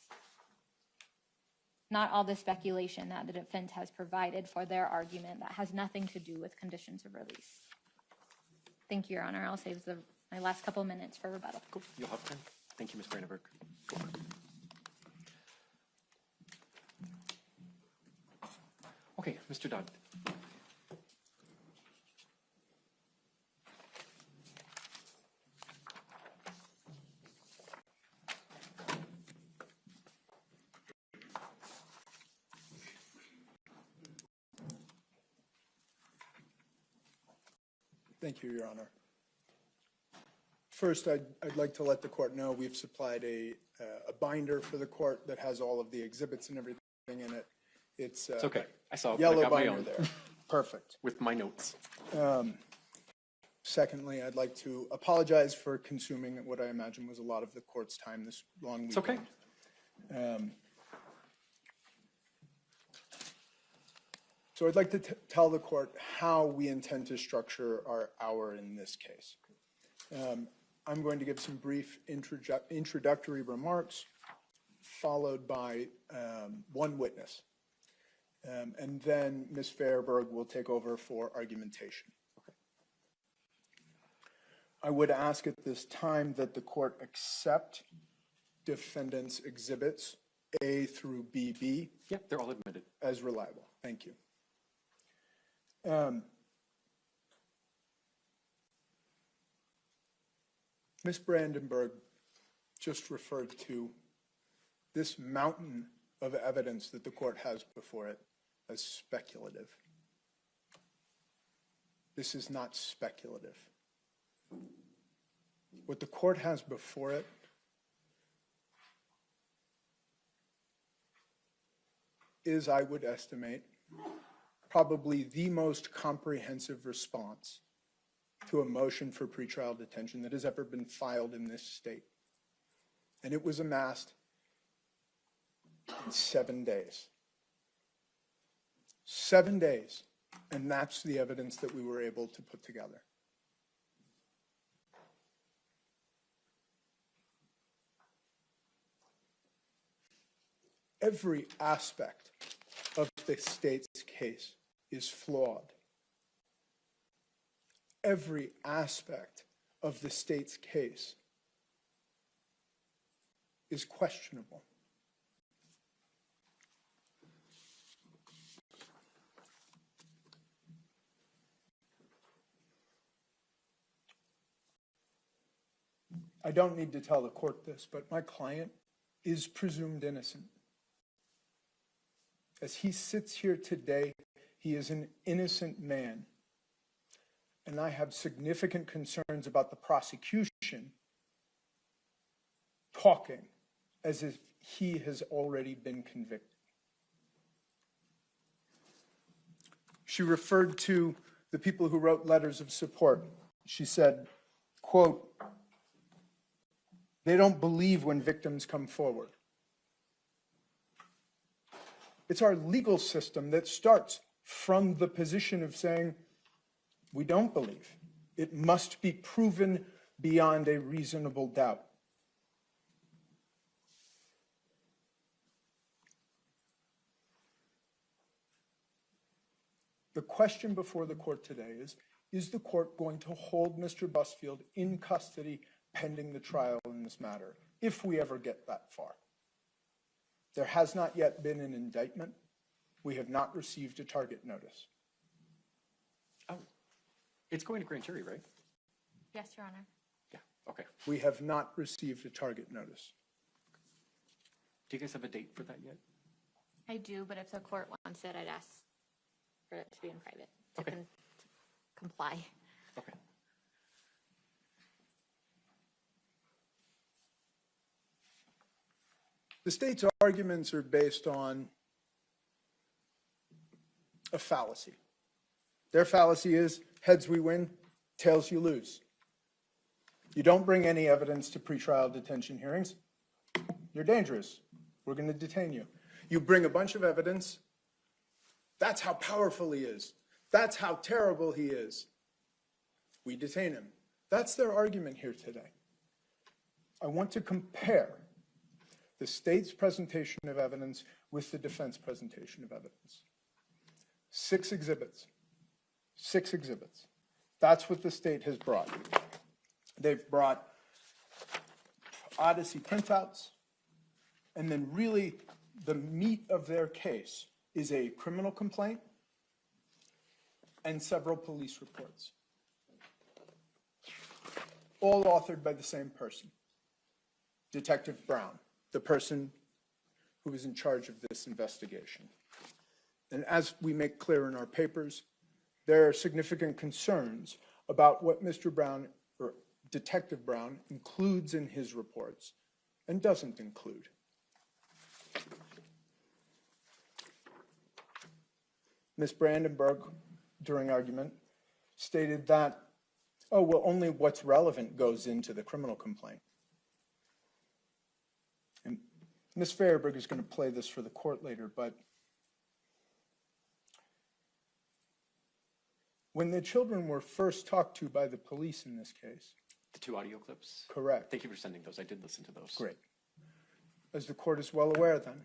not all the speculation that the defense has provided for their argument that has nothing to do with conditions of release. Thank you, Your Honor. I'll save my last couple minutes for rebuttal. Cool. You'll have time. Thank you, Ms. Brandenburg. Okay, Mr. Dodd. Thank you, Your Honor. First, I'd like to let the court know we've supplied a binder for the court that has all of the exhibits and everything in it. It's It's okay. I saw it, but I yellow got my binder own there. Perfect. with my notes. Secondly, I'd like to apologize for consuming what I imagine was a lot of the court's time this long weekend. It's okay. So I'd like to tell the court how we intend to structure our hour in this case. I'm going to give some brief introductory remarks, followed by one witness. And then Ms. Fairberg will take over for argumentation. I would ask at this time that the court accept defendants' exhibits A through BB. Yep, they're all admitted. As reliable. Thank you. Ms. Brandenburg just referred to this mountain of evidence that the court has before it as speculative. This is not speculative. What the court has before it is, I would estimate, probably the most comprehensive response to a motion for pretrial detention that has ever been filed in this state. And it was amassed in 7 days. 7 days. And that's the evidence that we were able to put together. Every aspect of the state's case is flawed. Every aspect of the state's case is questionable. I don't need to tell the court this, but my client is presumed innocent. As he sits here today, he is an innocent man. And I have significant concerns about the prosecution talking as if he has already been convicted. She referred to the people who wrote letters of support. She said, quote, "They don't believe when victims come forward." It's our legal system that starts from the position of saying, we don't believe. It must be proven beyond a reasonable doubt. The question before the court today is the court going to hold Mr. Busfield in custody pending the trial in this matter, if we ever get that far? There has not yet been an indictment. We have not received a target notice. Oh, it's going to grand jury, right? Yes, Your Honor. Yeah, okay. We have not received a target notice. Do you guys have a date for that yet? I do, but if the court wants it, I'd ask for it to be in private to Okay. to comply. Okay. The state's arguments are based on a fallacy. Their fallacy is, heads we win, tails you lose. You don't bring any evidence to pretrial detention hearings, you're dangerous. We're going to detain you. You bring a bunch of evidence, that's how powerful he is. That's how terrible he is. We detain him. That's their argument here today. I want to compare the state's presentation of evidence with the defense presentation of evidence. 6 exhibits. 6 exhibits. That's what the state has brought. They've brought Odyssey printouts, and then really the meat of their case is a criminal complaint and several police reports, all authored by the same person, Detective Brown, the person who was in charge of this investigation. And as we make clear in our papers, there are significant concerns about what Mr. Brown, or Detective Brown, includes in his reports and doesn't include. Ms. Brandenburg, during argument, stated that, oh, well, only what's relevant goes into the criminal complaint. And Ms. Feyerberg is going to play this for the court later, but when the children were first talked to by the police in this case. The 2 audio clips? Correct. Thank you for sending those. I did listen to those. Great. As the court is well aware then,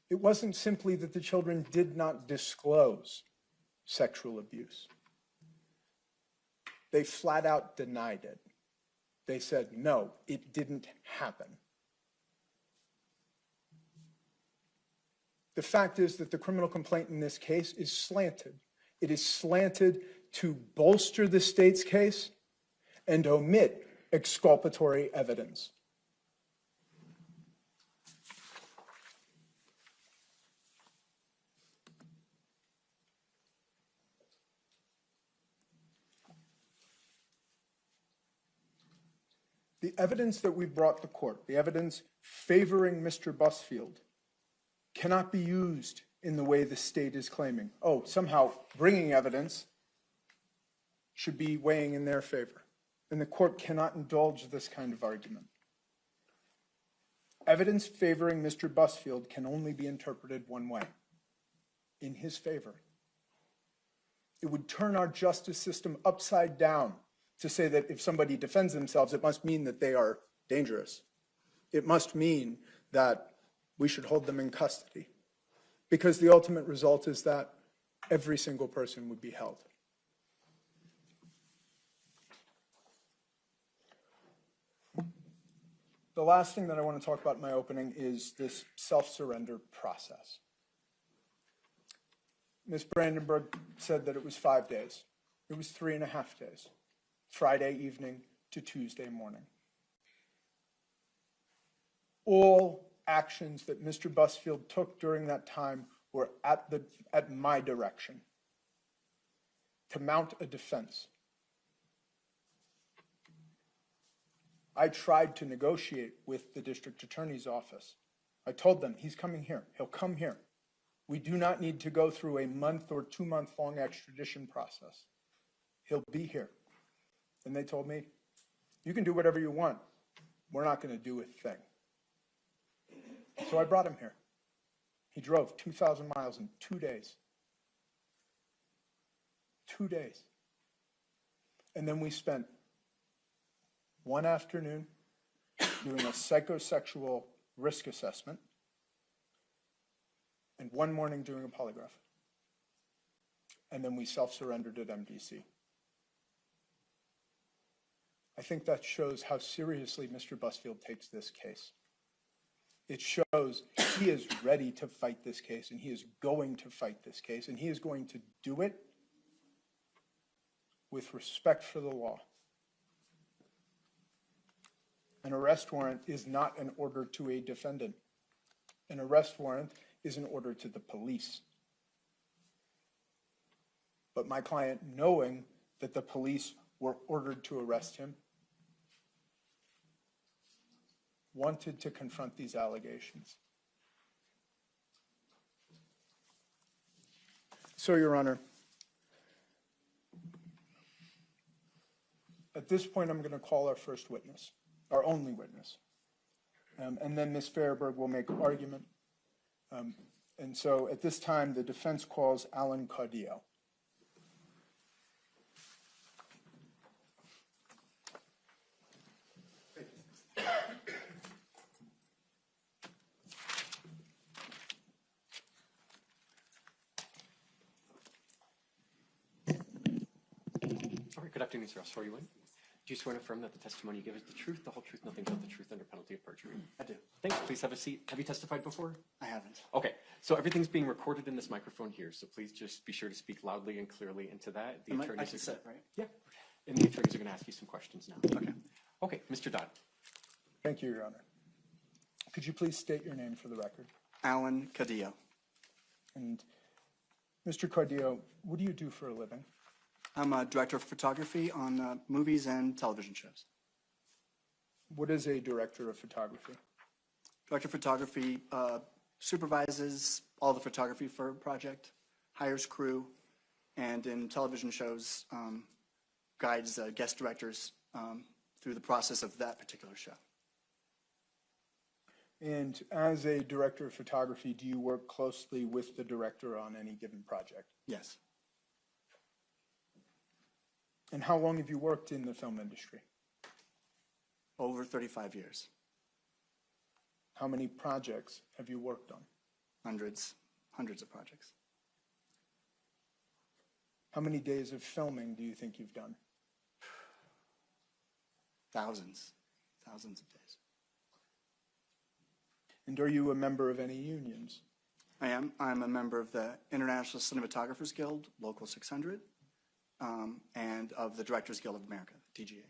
it wasn't simply that the children did not disclose sexual abuse. They flat out denied it. They said, no, it didn't happen. The fact is that the criminal complaint in this case is slanted. It is slanted to bolster the state's case and omit exculpatory evidence. The evidence that we brought to court, the evidence favoring Mr. Busfield, cannot be used in the way the state is claiming. Oh, somehow bringing evidence should be weighing in their favor. And the court cannot indulge this kind of argument. Evidence favoring Mr. Busfield can only be interpreted one way, in his favor. It would turn our justice system upside down to say that if somebody defends themselves, it must mean that they are dangerous. It must mean that we should hold them in custody, because the ultimate result is that every single person would be held. The last thing that I want to talk about in my opening is this self-surrender process. Ms. Brandenburg said that it was 5 days. It was 3.5 days, Friday evening to Tuesday morning. All actions that Mr. Busfield took during that time were at my direction to mount a defense. I tried to negotiate with the district attorney's office. I told them, he's coming here. He'll come here. We do not need to go through a month or 2 month long extradition process. He'll be here. And they told me, you can do whatever you want. We're not going to do a thing. So I brought him here. He drove 2,000 miles in 2 days. 2 days. And then we spent one afternoon doing a psychosexual risk assessment and one morning doing a polygraph. And then we self-surrendered at MDC. I think that shows how seriously Mr. Busfield takes this case. It shows he is ready to fight this case, and he is going to fight this case, and he is going to do it with respect for the law. An arrest warrant is not an order to a defendant. An arrest warrant is an order to the police. But my client, knowing that the police were ordered to arrest him, wanted to confront these allegations. So, Your Honor, at this point, I'm going to call our first witness, our only witness. And then Ms. Feyerberg will make an argument. And so at this time, the defense calls 𝗟𝗶𝘃𝗲. All right, good afternoon, sir. I'll swear you in. Do you swear and affirm that the testimony you give is the truth, the whole truth, nothing but the truth under penalty of perjury? I do. Thanks. Please have a seat. Have you testified before? I haven't. Okay, so everything's being recorded in this microphone here, so please just be sure to speak loudly and clearly into that. The I attorneys can are sit, right? Yeah, and the attorneys are going to ask you some questions now. Okay. Okay, Mr. Dodd. Thank you, Your Honor. Could you please state your name for the record? 𝗟𝗶𝘃𝗲. And Mr. Cardillo, what do you do for a living? I'm a director of photography on movies and television shows. What is a director of photography? Director of photography supervises all the photography for a project, hires crew, and in television shows, guides guest directors through the process of that particular show. And as a director of photography, do you work closely with the director on any given project? Yes. And how long have you worked in the film industry? Over 35 years. How many projects have you worked on? Hundreds of projects. How many days of filming do you think you've done? Thousands of days. And are you a member of any unions? I am. I'm a member of the International Cinematographers Guild, Local 600, and of the Directors Guild of America, DGA.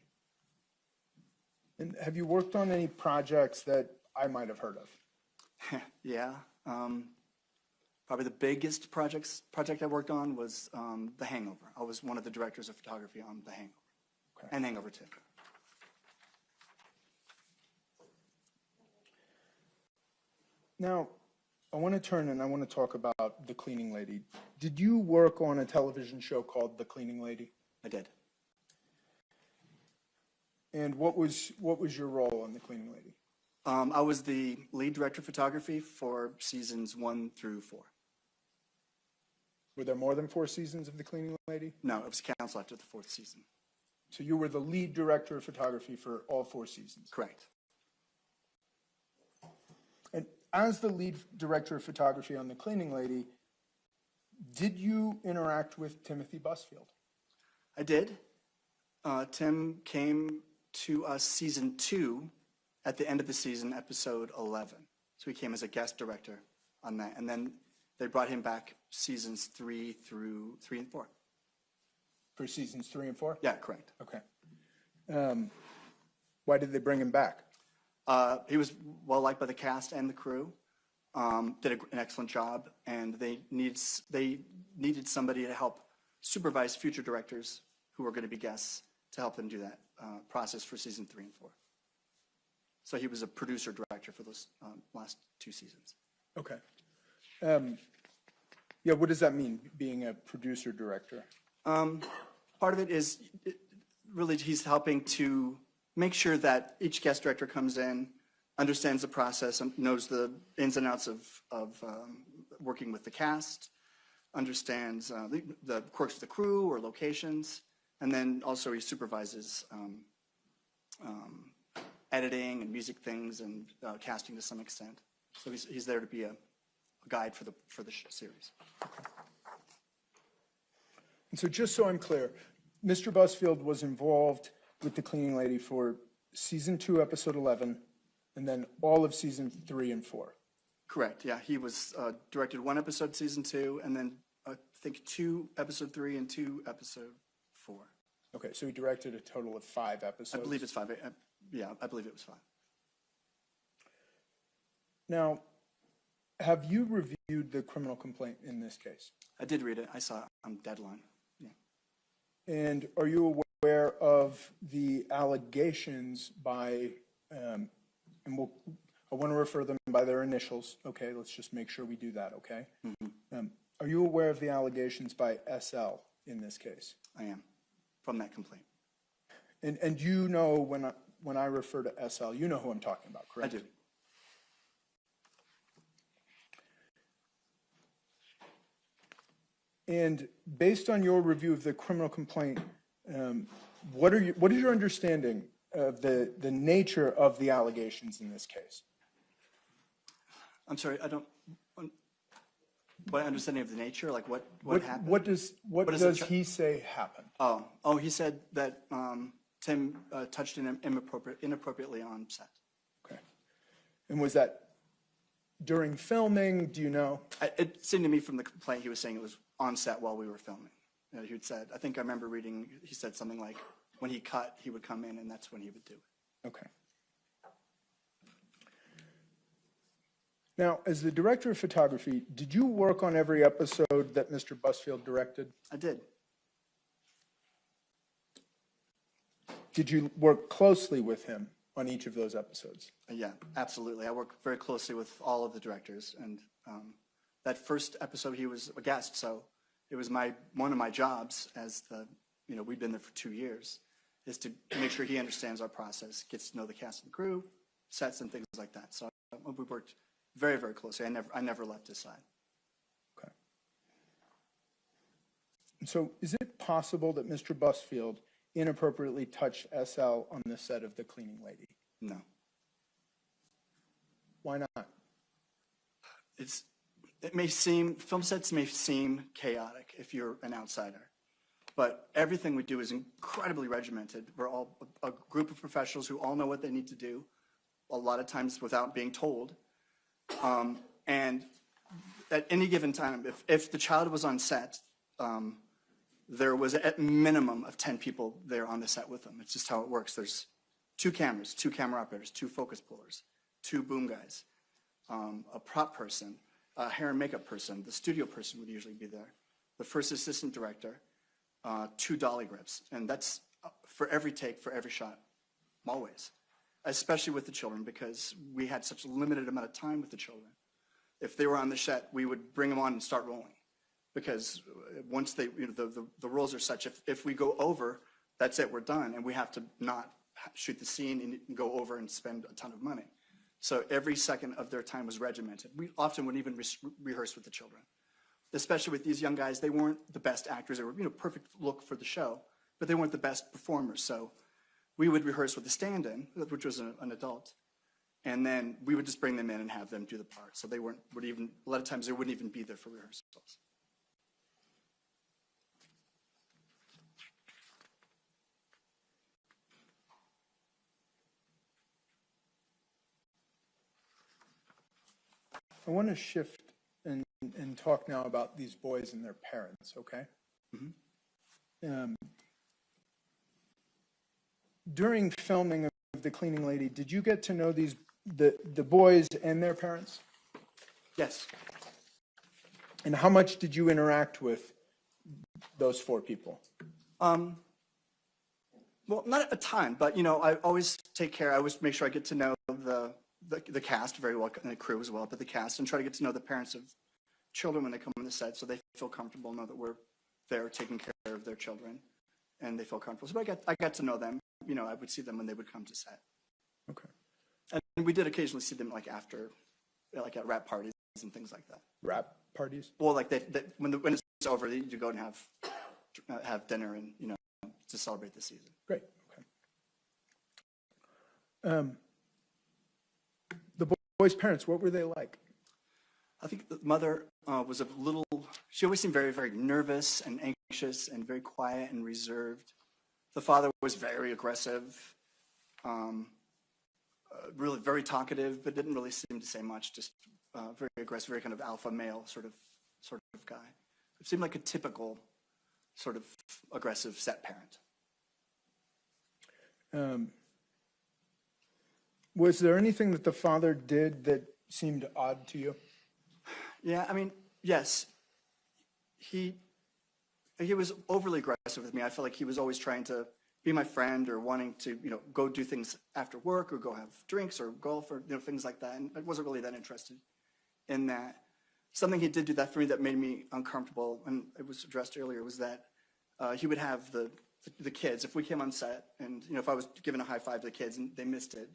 And have you worked on any projects that I might have heard of? Yeah. Probably the biggest project I worked on was The Hangover. I was one of the directors of photography on The Hangover. Okay. And Hangover 2. Now, I want to turn and I want to talk about The Cleaning Lady. Did you work on a television show called The Cleaning Lady? I did. And what was your role on The Cleaning Lady? I was the lead director of photography for seasons 1 through 4. Were there more than 4 seasons of The Cleaning Lady? No, it was canceled after the 4th season. So you were the lead director of photography for all 4 seasons? Correct. And as the lead director of photography on The Cleaning Lady, did you interact with Timothy Busfield? I did. Tim came to us season 2 at the end of the season, episode 11. So he came as a guest director on that. And then they brought him back seasons 3 and 4. For seasons 3 and 4? Yeah, correct. Okay. Why did they bring him back? He was well liked by the cast and the crew. Did an excellent job, and they needed somebody to help supervise future directors who were going to be guests to help them do that process for season 3 and 4. So he was a producer director for those last 2 seasons. Okay. Yeah, what does that mean, being a producer director? Part of it is really he's helping to make sure that each guest director comes in, understands the process, and knows the ins and outs of working with the cast, understands the quirks of the crew or locations, and then also he supervises editing and music things and casting to some extent. So he's there to be a guide for the series. And so just so I'm clear, Mr. Busfield was involved with The Cleaning Lady for season 2, episode 11, and then all of season 3 and 4. Correct, yeah. He was directed 1 episode season 2, and then I think 2 episode 3 and 2 episode 4. Okay, so he directed a total of 5 episodes. I believe it's 5. Yeah, I believe it was 5. Now, have you reviewed the criminal complaint in this case? I did read it. I saw it on deadline. Yeah. And are you aware of the allegations by, I want to refer them by their initials, okay? Let's just make sure we do that, okay? Mm-hmm. Are you aware of the allegations by SL in this case? I am, from that complaint. And you know when I refer to SL, you know who I'm talking about, correct? I do. And based on your review of the criminal complaint, what is your understanding of the nature of the allegations in this case? I'm sorry, I don't. What understanding of the nature, like what happened? What does he say happened? Oh, he said that Tim touched him inappropriately on set. Okay. And was that during filming? Do you know? It seemed to me from the complaint he was saying it was on set while we were filming. He had said, I think I remember reading, he said something like, when he cut, he would come in and that's when he would do it. Okay. Now, as the director of photography, did you work on every episode that Mr. Busfield directed? I did. Did you work closely with him on each of those episodes? Yeah, absolutely. I work very closely with all of the directors, and that first episode he was a guest, so It was one of my jobs as we've been there for 2 years, is to make sure he understands our process, gets to know the cast and crew, sets and things like that. So we worked very, very closely. I never left his side. Okay. So is it possible that Mr. Busfield inappropriately touched SL on the set of The Cleaning Lady? No. Why not? Film sets may seem chaotic if you're an outsider, but everything we do is incredibly regimented. We're all a group of professionals who all know what they need to do, a lot of times without being told. And at any given time, if the child was on set, there was at minimum of 10 people there on the set with them. It's just how it works. There's 2 cameras, 2 camera operators, 2 focus pullers, 2 boom guys, a prop person, a hair and makeup person, the studio person would usually be there, the first assistant director, 2 dolly grips. And that's for every take, for every shot, always, especially with the children, because we had such a limited amount of time with the children. If they were on the set, we would bring them on and start rolling, because once the rules are such, if we go over, that's it, we're done, and we have to not shoot the scene and go over and spend a ton of money. So every second of their time was regimented. We often wouldn't even rehearse with the children, especially with these young guys. They weren't the best actors. They were perfect look for the show, but they weren't the best performers. So we would rehearse with the stand-in, which was an adult, and then we would just bring them in and have them do the part. So they a lot of times they wouldn't even be there for rehearsals. I want to shift and talk now about these boys and their parents, okay? Mm-hmm. During filming of The Cleaning Lady, did you get to know the boys and their parents? Yes. And how much did you interact with those 4 people? Well, not a ton, but I always take care. I always make sure I get to know the cast very well, and the crew as well, but the cast, and try to get to know the parents of children when they come on the set, so they feel comfortable, know that we're there taking care of their children, and they feel comfortable. So I got to know them. I would see them when they would come to set. Okay. And we did occasionally see them after, at rap parties and things like that. Rap parties? Well, when it's over, you go and have dinner and to celebrate the season. Great. Okay. The boys' parents, what were they like? I think the mother was she always seemed very, very nervous and anxious and very quiet and reserved. The father was very aggressive, really very talkative, but didn't really seem to say much, just very aggressive, very kind of alpha male sort of guy. It seemed like a typical sort of aggressive set parent. Was there anything that the father did that seemed odd to you? Yeah, yes. He was overly aggressive with me. I felt like he was always trying to be my friend or wanting to, go do things after work or go have drinks or golf or, things like that. And I wasn't really that interested in that. Something he did do that for me that made me uncomfortable, and it was addressed earlier, was that he would have the kids, if we came on set and, if I was giving a high five to the kids and they missed it,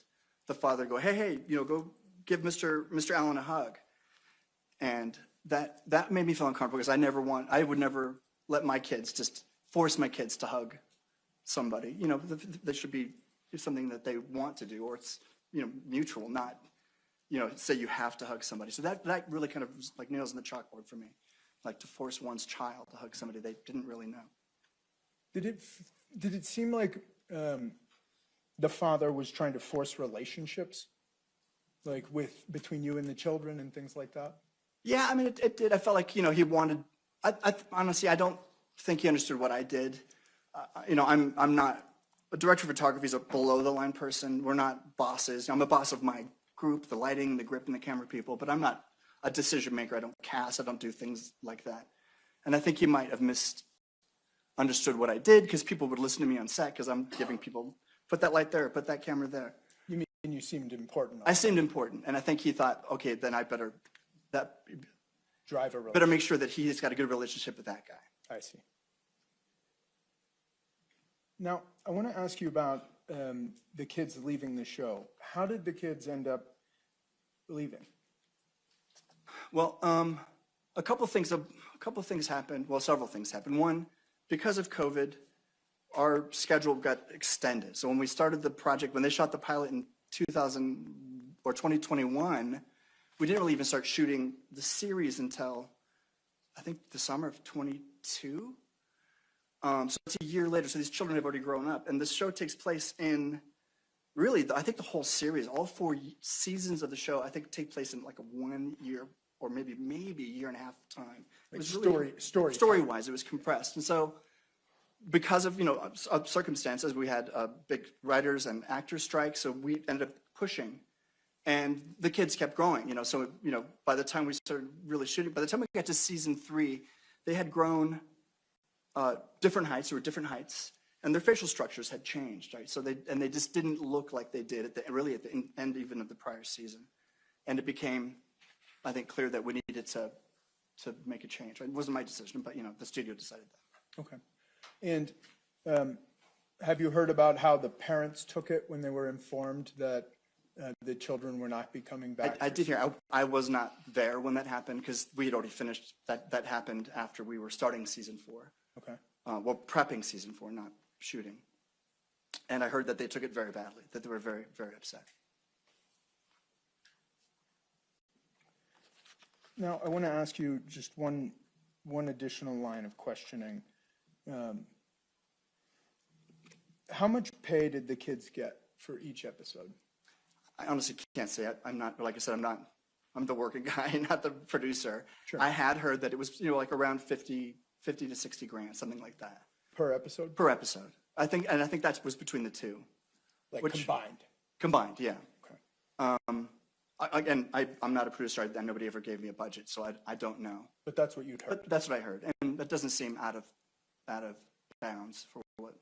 the father would go, hey, go give Mr. Allen a hug. And that made me feel uncomfortable, because I would never let my kids just force my kids to hug somebody. There should be something that they want to do, or it's, mutual, not, say you have to hug somebody. So that really kind of was like nails on the chalkboard for me, like to force one's child to hug somebody they didn't really know. Did it seem like the father was trying to force relationships, like between you and the children and things like that? Yeah, it did. I felt like, he wanted, honestly, I don't think he understood what I did. I'm not, a director of photography is a below the line person. We're not bosses. I'm a boss of my group, the lighting, the grip, and the camera people, but I'm not a decision maker. I don't cast, I don't do things like that. And I think he might have misunderstood what I did, because people would listen to me on set, because I'm giving people, put that light there, put that camera there. You mean you seemed important? I seemed important, and I think he thought, okay, then I better drive a relationship. Better make sure that he's got a good relationship with that guy. I see. Now, I want to ask you about the kids leaving the show. How did the kids end up leaving? Well, a couple things happened. Well, several things happened. One, because of COVID, our schedule got extended. So when we started the project, when they shot the pilot in 2021, we didn't really even start shooting the series until I think the summer of 22. So it's a year later. So these children have already grown up, and the show takes place in really, I think the whole series, all 4 seasons of the show, I think take place in like a 1 year or maybe a year and a half time. It was really story-wise, it was compressed. And so because of, circumstances, we had a big writers and actors strike, so we ended up pushing. And the kids kept growing, so, by the time we started really shooting, by the time we got to season 3, they had grown different heights, there were different heights, and their facial structures had changed, right? So they just didn't look like they did at the end even of the prior season. And it became, I think, clear that we needed to make a change. It wasn't my decision, but, the studio decided that. Okay. And have you heard about how the parents took it when they were informed that the children were not be coming back? I did hear. I was not there when that happened because we had already finished. That happened after we were starting season 4. Okay. Well, prepping season 4, not shooting. And I heard that they took it very badly, that they were very, very upset. Now, I want to ask you just one additional line of questioning. How much pay did the kids get for each episode? I honestly can't say. I'm not, like I said, I'm the working guy, not the producer. Sure. I had heard that it was, like around 50 to 60 grand, something like that. Per episode? Per episode. I think that was between the two. Like combined? Combined, yeah. Okay. Again, I'm not a producer. Nobody ever gave me a budget, so I don't know. But that's what you'd heard? But that's what I heard. And that doesn't seem out of bounds for what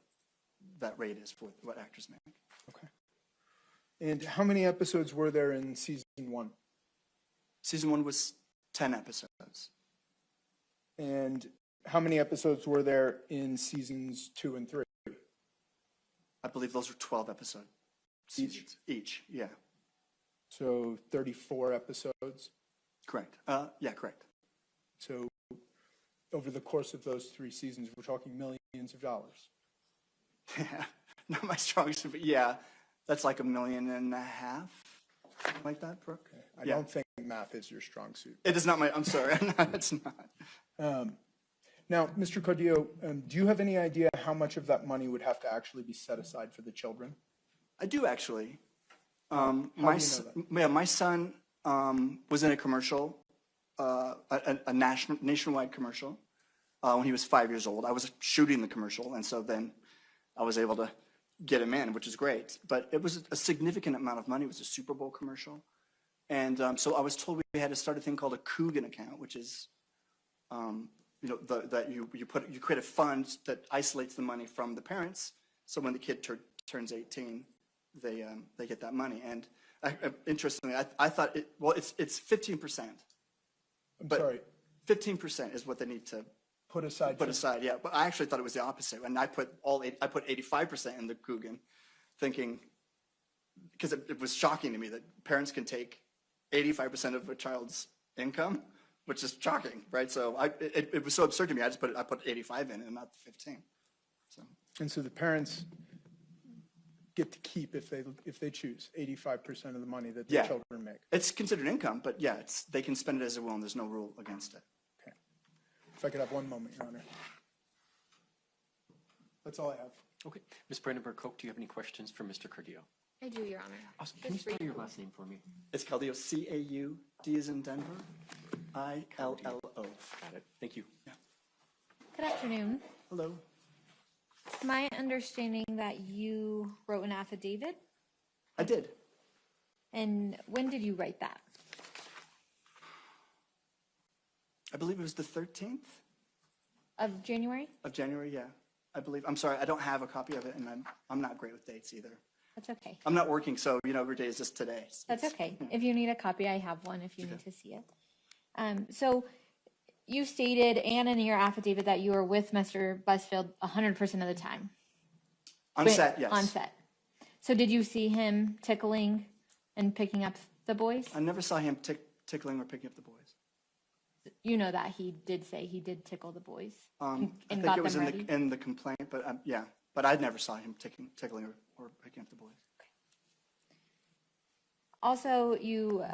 that rate is for what actors make. Okay. And how many episodes were there in season 1? Season 1 was 10 episodes. And how many episodes were there in seasons 2 and 3? I believe those were 12 episodes. Each, yeah. So 34 episodes? Correct. Yeah, correct. So over the course of those 3 seasons, we're talking millions of dollars. Yeah, not my strongest, but yeah, that's like $1.5 million, something like that, Brooke. Okay. I don't think math is your strong suit. It is not my, I'm sorry, it's not. Now, Mr. Cordillo, do you have any idea how much of that money would have to actually be set aside for the children? I do actually. How do you know that? My son was in a commercial, a nationwide commercial, when he was 5 years old. I was shooting the commercial, and so then I was able to get him in, which is great. But it was a significant amount of money. It was a Super Bowl commercial. And so I was told we had to start a thing called a Coogan account, which is, that you create a fund that isolates the money from the parents. So when the kid turns 18, they get that money. And interestingly, I thought it's 15%. I'm sorry. 15% is what they need to put aside. Yeah. But I actually thought it was the opposite, and I put 85% in the Coogan, thinking, because it was shocking to me that parents can take 85% of a child's income, which is shocking, right? So it was so absurd to me. I put 85 in and not the 15. So. And so the parents get to keep, if they choose, 85% of the money that their children make. It's considered income, but yeah, they can spend it as they will, and there's no rule against it. Okay. If I could have one moment, Your Honor. That's all I have. Okay. Ms. Brandenburg-Koch, do you have any questions for Mr. Cordillo? I do, Your Honor. Awesome. Can you spell your last name for me? It's Caldillo, C-A-U-D as in Denver, I-L-L-O. Got it. Thank you. Yeah. Good afternoon. Hello. It's my understanding that you wrote an affidavit. I did. And when did you write that? I believe it was the 13th Of January? of January, yeah. I believe. I'm sorry, I don't have a copy of it, and I'm not great with dates either. That's okay. I'm not working, so, every day is just today. That's okay. If you need a copy, I have one if you need to see it. So you stated, and in your affidavit, that you were with Mr. Busfield 100% of the time. On set, yes. On set. So did you see him tickling and picking up the boys? I never saw him tickling or picking up the boys. You know that he did say he did tickle the boys I think got it was them ready? in the complaint, but yeah. But I never saw him tickling or picking up the boys. Also, you,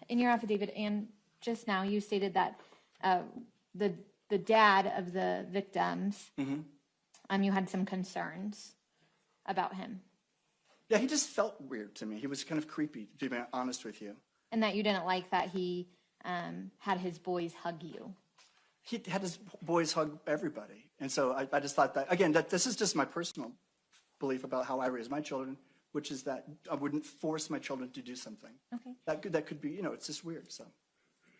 in your affidavit and just now, you stated that the dad of the victims, you had some concerns about him. Yeah, he just felt weird to me. He was kind of creepy, to be honest with you. And that you didn't like that he had his boys hug you. He had his boys hug everybody. And so I just thought that, again, that this is just my personal belief about how I raise my children, which is that I wouldn't force my children to do something. Okay. That could be, you know, it's just weird, so.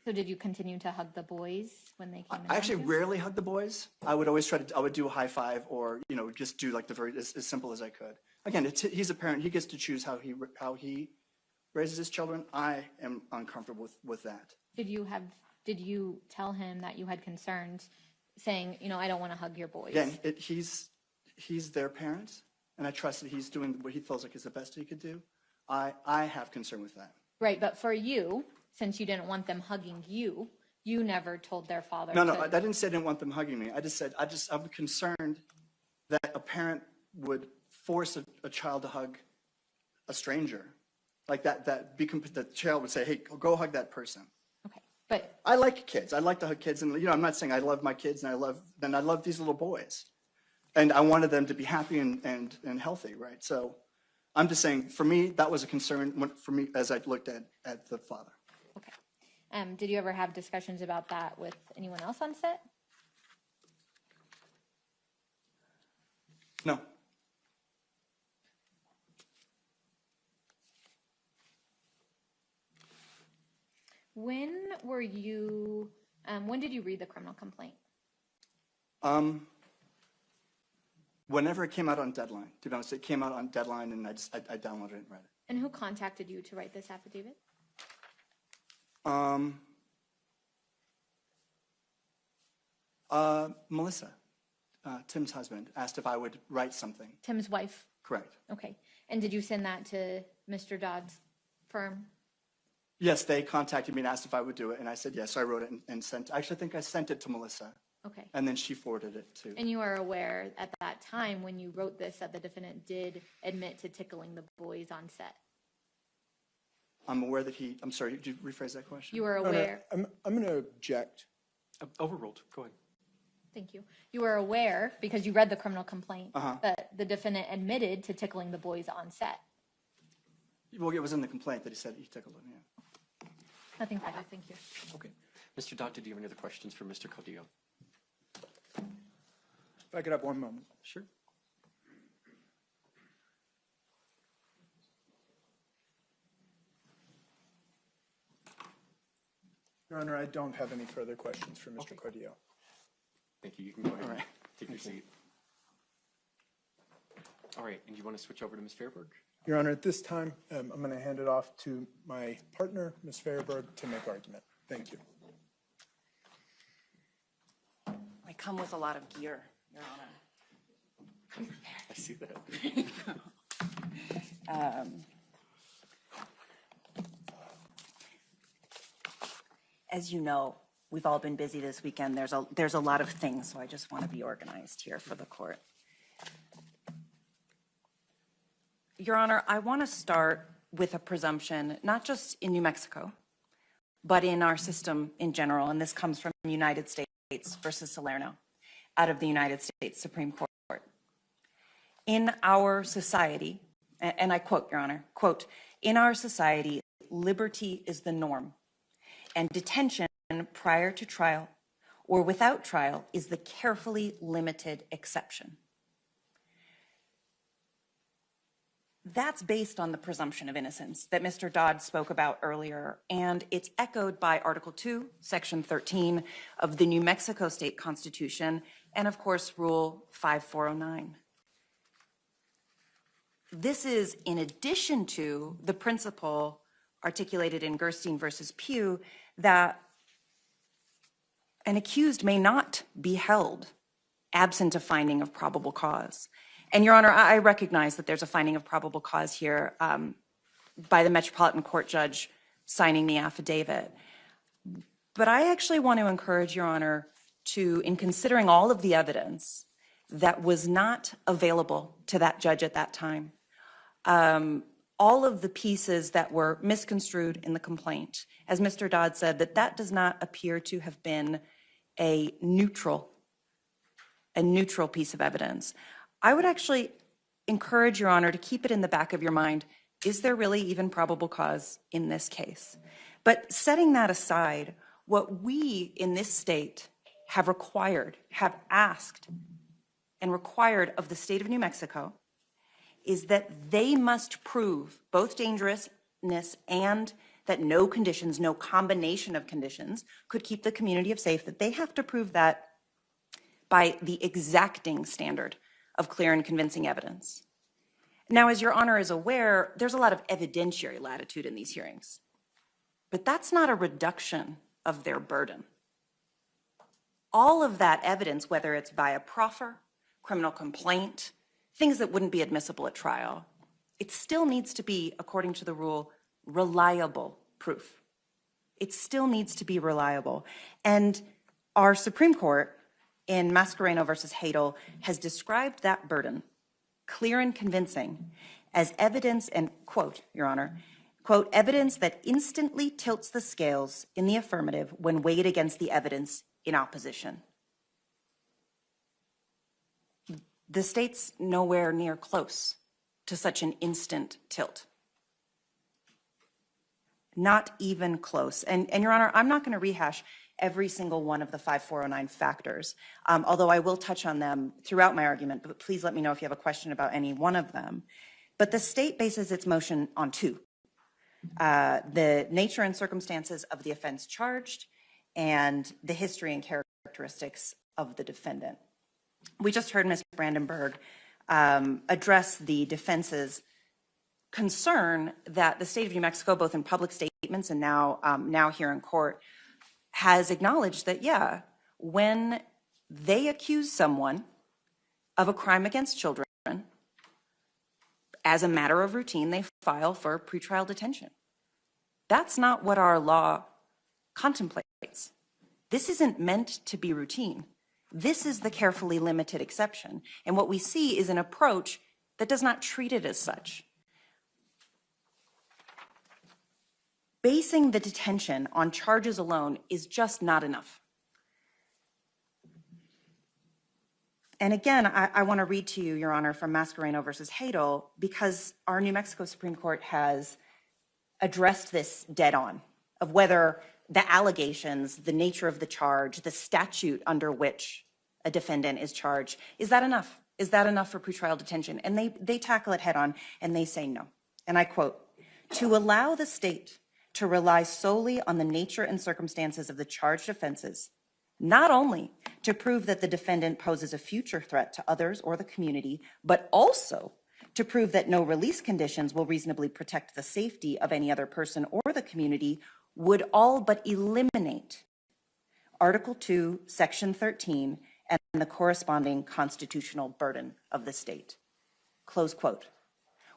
So did you continue to hug the boys when they came in? I actually rarely hug the boys. I would always I would do a high five or, you know, just do like as simple as I could. Again, he's a parent. He gets to choose how he raises his children. I am uncomfortable with that. Did you tell him that you had concerns saying, you know, I don't want to hug your boys? Again, he's their parent, and I trust that he's doing what he feels like is the best he could do. I have concern with that. Right, but for you, since you didn't want them hugging you, you never told their father. No, I didn't say I didn't want them hugging me. I just said I'm concerned that a parent would force a child to hug a stranger, like that. The child would say, "Hey, go hug that person." Okay, but I like kids. I like to hug kids, and you know, I'm not saying I love my kids, and I love these little boys, and I wanted them to be happy and healthy, right? So, I'm just saying, for me, that was a concern for me as I looked at the father. Okay. Did you ever have discussions about that with anyone else on set? No. When did you read the criminal complaint? Whenever it came out on deadline, to be honest, it came out on deadline, and I downloaded it and read it. And who contacted you to write this affidavit? Melissa, Tim's husband, asked if I would write something. Tim's wife? Correct. Okay. And did you send that to Mr. Dodd's firm? Yes, they contacted me and asked if I would do it, and I said yes. So I wrote it and sent. Actually, I think I sent it to Melissa. Okay. And then she forwarded it to. And you are aware at that time when you wrote this that the defendant did admit to tickling the boys on set? I'm aware that I'm sorry, did you rephrase that question? You were aware. I'm going to object. Overruled. Go ahead. Thank you. You were aware, because you read the criminal complaint, Uh-huh. that the defendant admitted to tickling the boys on set. Well, it was in the complaint that he said he tickled him, yeah. Nothing further. Thank you. Okay. Mr. Dodd, did you have any other questions for Mr. 𝗟𝗃𝗲? If I could have one moment. Sure. Your Honor, I don't have any further questions for Mr. 𝗟𝗃𝗲. Thank you. You can go ahead All and right. take your seat. All right. And you want to switch over to Ms. Fairberg? Your Honor, at this time, I'm going to hand it off to my partner, Ms. Fairberg, to make argument. Thank you. I come with a lot of gear, Your Honor. I see that. As you know, we've all been busy this weekend. There's a lot of things, so I just want to be organized here for the court. Your Honor, I want to start with a presumption, not just in New Mexico, but in our system in general, and this comes from United States versus Salerno, out of the United States Supreme Court. In our society, and I quote, Your Honor, quote, "In our society, liberty is the norm, and detention prior to trial or without trial is the carefully limited exception." That's based on the presumption of innocence that Mr. Dodd spoke about earlier, and it's echoed by Article 2, Section 13 of the New Mexico State Constitution, and of course, Rule 5409. This is in addition to the principle articulated in Gerstein versus Pugh that an accused may not be held absent a finding of probable cause. And Your Honor, I recognize that there's a finding of probable cause here by the Metropolitan Court judge signing the affidavit. But I actually want to encourage Your Honor to, in considering all of the evidence that was not available to that judge at that time, all of the pieces that were misconstrued in the complaint, as Mr. Dodd said, that does not appear to have been a neutral piece of evidence. I would actually encourage Your Honor to keep it in the back of your mind. Is there really even probable cause in this case? But setting that aside, what we in this state have required, have asked and required of the state of New Mexico is that they must prove both dangerousness and that no conditions, no combination of conditions could keep the community safe, that they have to prove that by the exacting standard of clear and convincing evidence. Now, as Your Honor is aware, there's a lot of evidentiary latitude in these hearings, but that's not a reduction of their burden. All of that evidence, whether it's via proffer, criminal complaint, things that wouldn't be admissible at trial, it still needs to be, according to the rule, reliable proof. It still needs to be reliable. And our Supreme Court in Mascareno versus Hadel has described that burden, clear and convincing, as evidence, and quote, Your Honor, quote, evidence that instantly tilts the scales in the affirmative when weighed against the evidence in opposition. The state's nowhere near close to such an instant tilt. Not even close. And Your Honor, I'm not going to rehash every single one of the 5409 factors, although I will touch on them throughout my argument, but please let me know if you have a question about any one of them. But the state bases its motion on two: the nature and circumstances of the offense charged and the history and characteristics of the defendant. We just heard Ms. Brandenburg address the defense's concern that the state of New Mexico, both in public statements and now here in court, has acknowledged that, yeah, when they accuse someone of a crime against children, as a matter of routine, they file for pretrial detention. That's not what our law contemplates. This isn't meant to be routine. This is the carefully limited exception. And what we see is an approach that does not treat it as such. Basing the detention on charges alone is just not enough. And again, I want to read to you, Your Honor, from Mascareno versus Hadel, because our New Mexico Supreme Court has addressed this dead on, of whether the allegations, the nature of the charge, the statute under which a defendant is charged, is that enough? Is that enough for pretrial detention? And they tackle it head on, and they say no. And I quote, "To allow the state to rely solely on the nature and circumstances of the charged offenses, not only to prove that the defendant poses a future threat to others or the community, but also to prove that no release conditions will reasonably protect the safety of any other person or the community, would all but eliminate Article 2, Section 13, and the corresponding constitutional burden of the state." Close quote.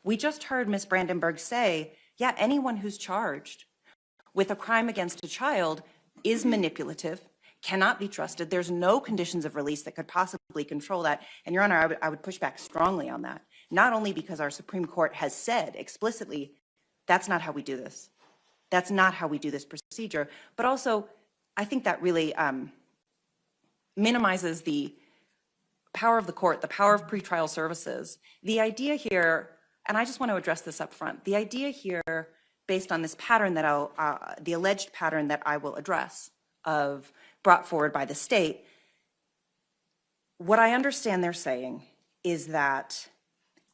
We just heard Ms. Brandenburg say, yeah, anyone who's charged with a crime against a child is manipulative, cannot be trusted. There's no conditions of release that could possibly control that. And Your Honor, I would push back strongly on that. Not only because our Supreme Court has said explicitly, that's not how we do this. That's not how we do this procedure. But also, I think that really minimizes the power of the court, the power of pretrial services. The idea here, and I just want to address this up front, the idea here, based on this pattern that the alleged pattern that I will address of brought forward by the state, what I understand they're saying is that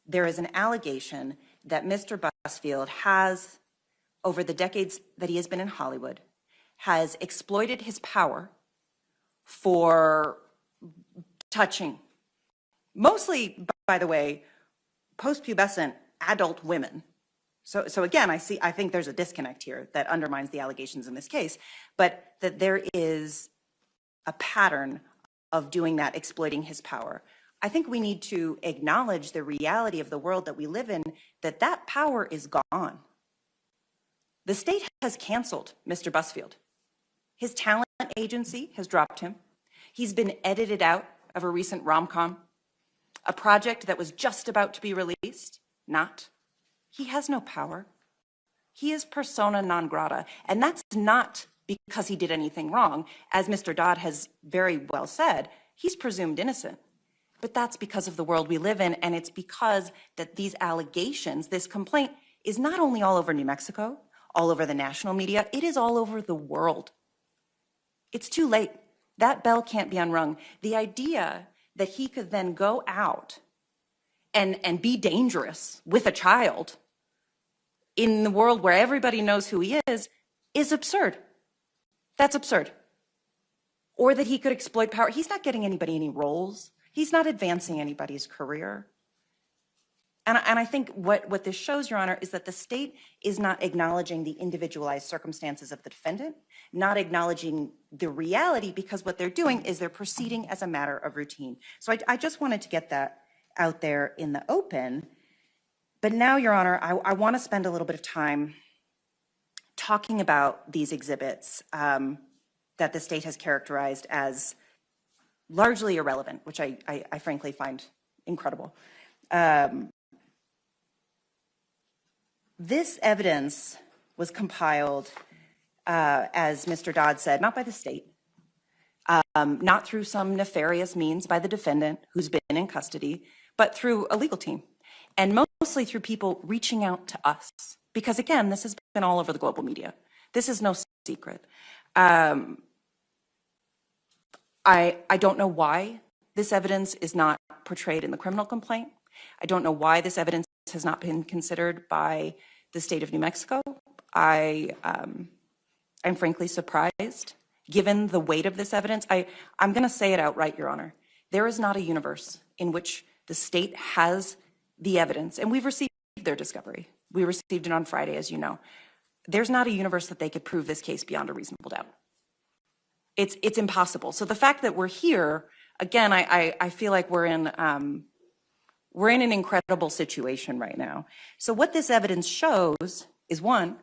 there is an allegation that Mr. Busfield has, over the decades that he has been in Hollywood, has exploited his power for touching, mostly, by the way, post-pubescent adult women. So again, I think there's a disconnect here that undermines the allegations in this case, but that there is a pattern of doing that, exploiting his power. I think we need to acknowledge the reality of the world that we live in, that that power is gone. The state has canceled Mr. Busfield. His talent agency has dropped him. He's been edited out of a recent rom-com, a project that was just about to be released, not. He has no power. He is persona non grata, and that's not because he did anything wrong. As Mr. Dodd has very well said, he's presumed innocent. But that's because of the world we live in, and it's because that these allegations, this complaint, is not only all over New Mexico, all over the national media, it is all over the world. It's too late. That bell can't be unrung. The idea that he could then go out and be dangerous with a child in the world where everybody knows who he is absurd. That's absurd. Or that he could exploit power. He's not getting anybody any roles. He's not advancing anybody's career. And I think what this shows, Your Honor, is that the state is not acknowledging the individualized circumstances of the defendant, not acknowledging the reality, because what they're doing is they're proceeding as a matter of routine. So I just wanted to get that out there in the open. But now, Your Honor, I want to spend a little bit of time talking about these exhibits that the state has characterized as largely irrelevant, which I frankly find incredible. This evidence was compiled, as Mr. Dodd said, not by the state, not through some nefarious means by the defendant who's been in custody, but through a legal team, and mostly through people reaching out to us. Because again, this has been all over the global media. This is no secret. I don't know why this evidence is not portrayed in the criminal complaint. I don't know why this evidence has not been considered by the state of New Mexico. I'm frankly surprised, given the weight of this evidence. I'm going to say it outright, Your Honor. There is not a universe in which the state has the evidence, and we've received their discovery. We received it on Friday, as you know. There's not a universe that they could prove this case beyond a reasonable doubt. It's impossible. So the fact that we're here, again, I feel like we're in an incredible situation right now. So what this evidence shows is, one,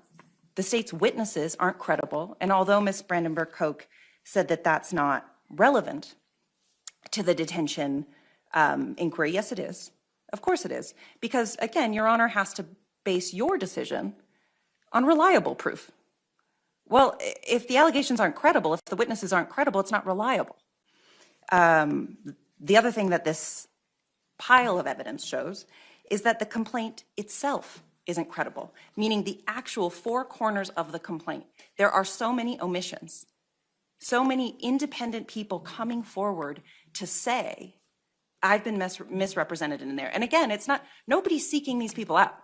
the state's witnesses aren't credible. And although Ms. Brandenburg-Koch said that that's not relevant to the detention inquiry, yes, it is. Of course it is. Because, again, Your Honor has to base your decision on reliable proof. Well, if the allegations aren't credible, if the witnesses aren't credible, it's not reliable. The other thing that this pile of evidence shows is that the complaint itself isn't credible, meaning the actual four corners of the complaint. There are so many omissions, so many independent people coming forward to say, I've been misrepresented in there. And again, it's not, nobody's seeking these people out.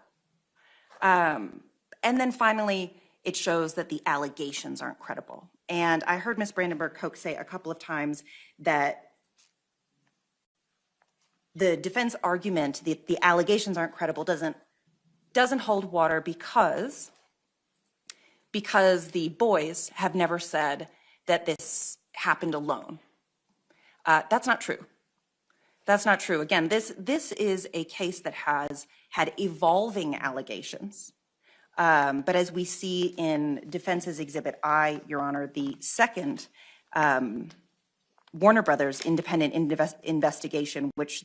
And then finally, it shows that the allegations aren't credible. And I heard Ms. Brandenburg-Koch say a couple of times that the defense argument, the allegations aren't credible, doesn't hold water because the boys have never said that this happened alone. That's not true. That's not true. Again, this is a case that has had evolving allegations. But as we see in Defense's Exhibit I, Your Honor, the second Warner Brothers independent investigation, which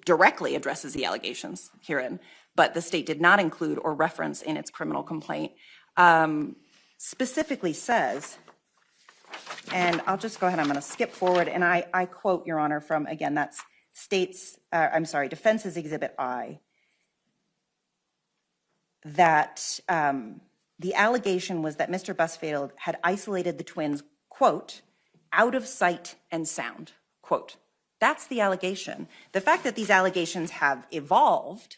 directly addresses the allegations herein, but the state did not include or reference in its criminal complaint, specifically says, and I'll just go ahead, I'm going to skip forward, and I quote, Your Honor, from, again, that's Defense's Exhibit I, that the allegation was that Mr. Busfield had isolated the twins, quote, out of sight and sound, quote. That's the allegation. The fact that these allegations have evolved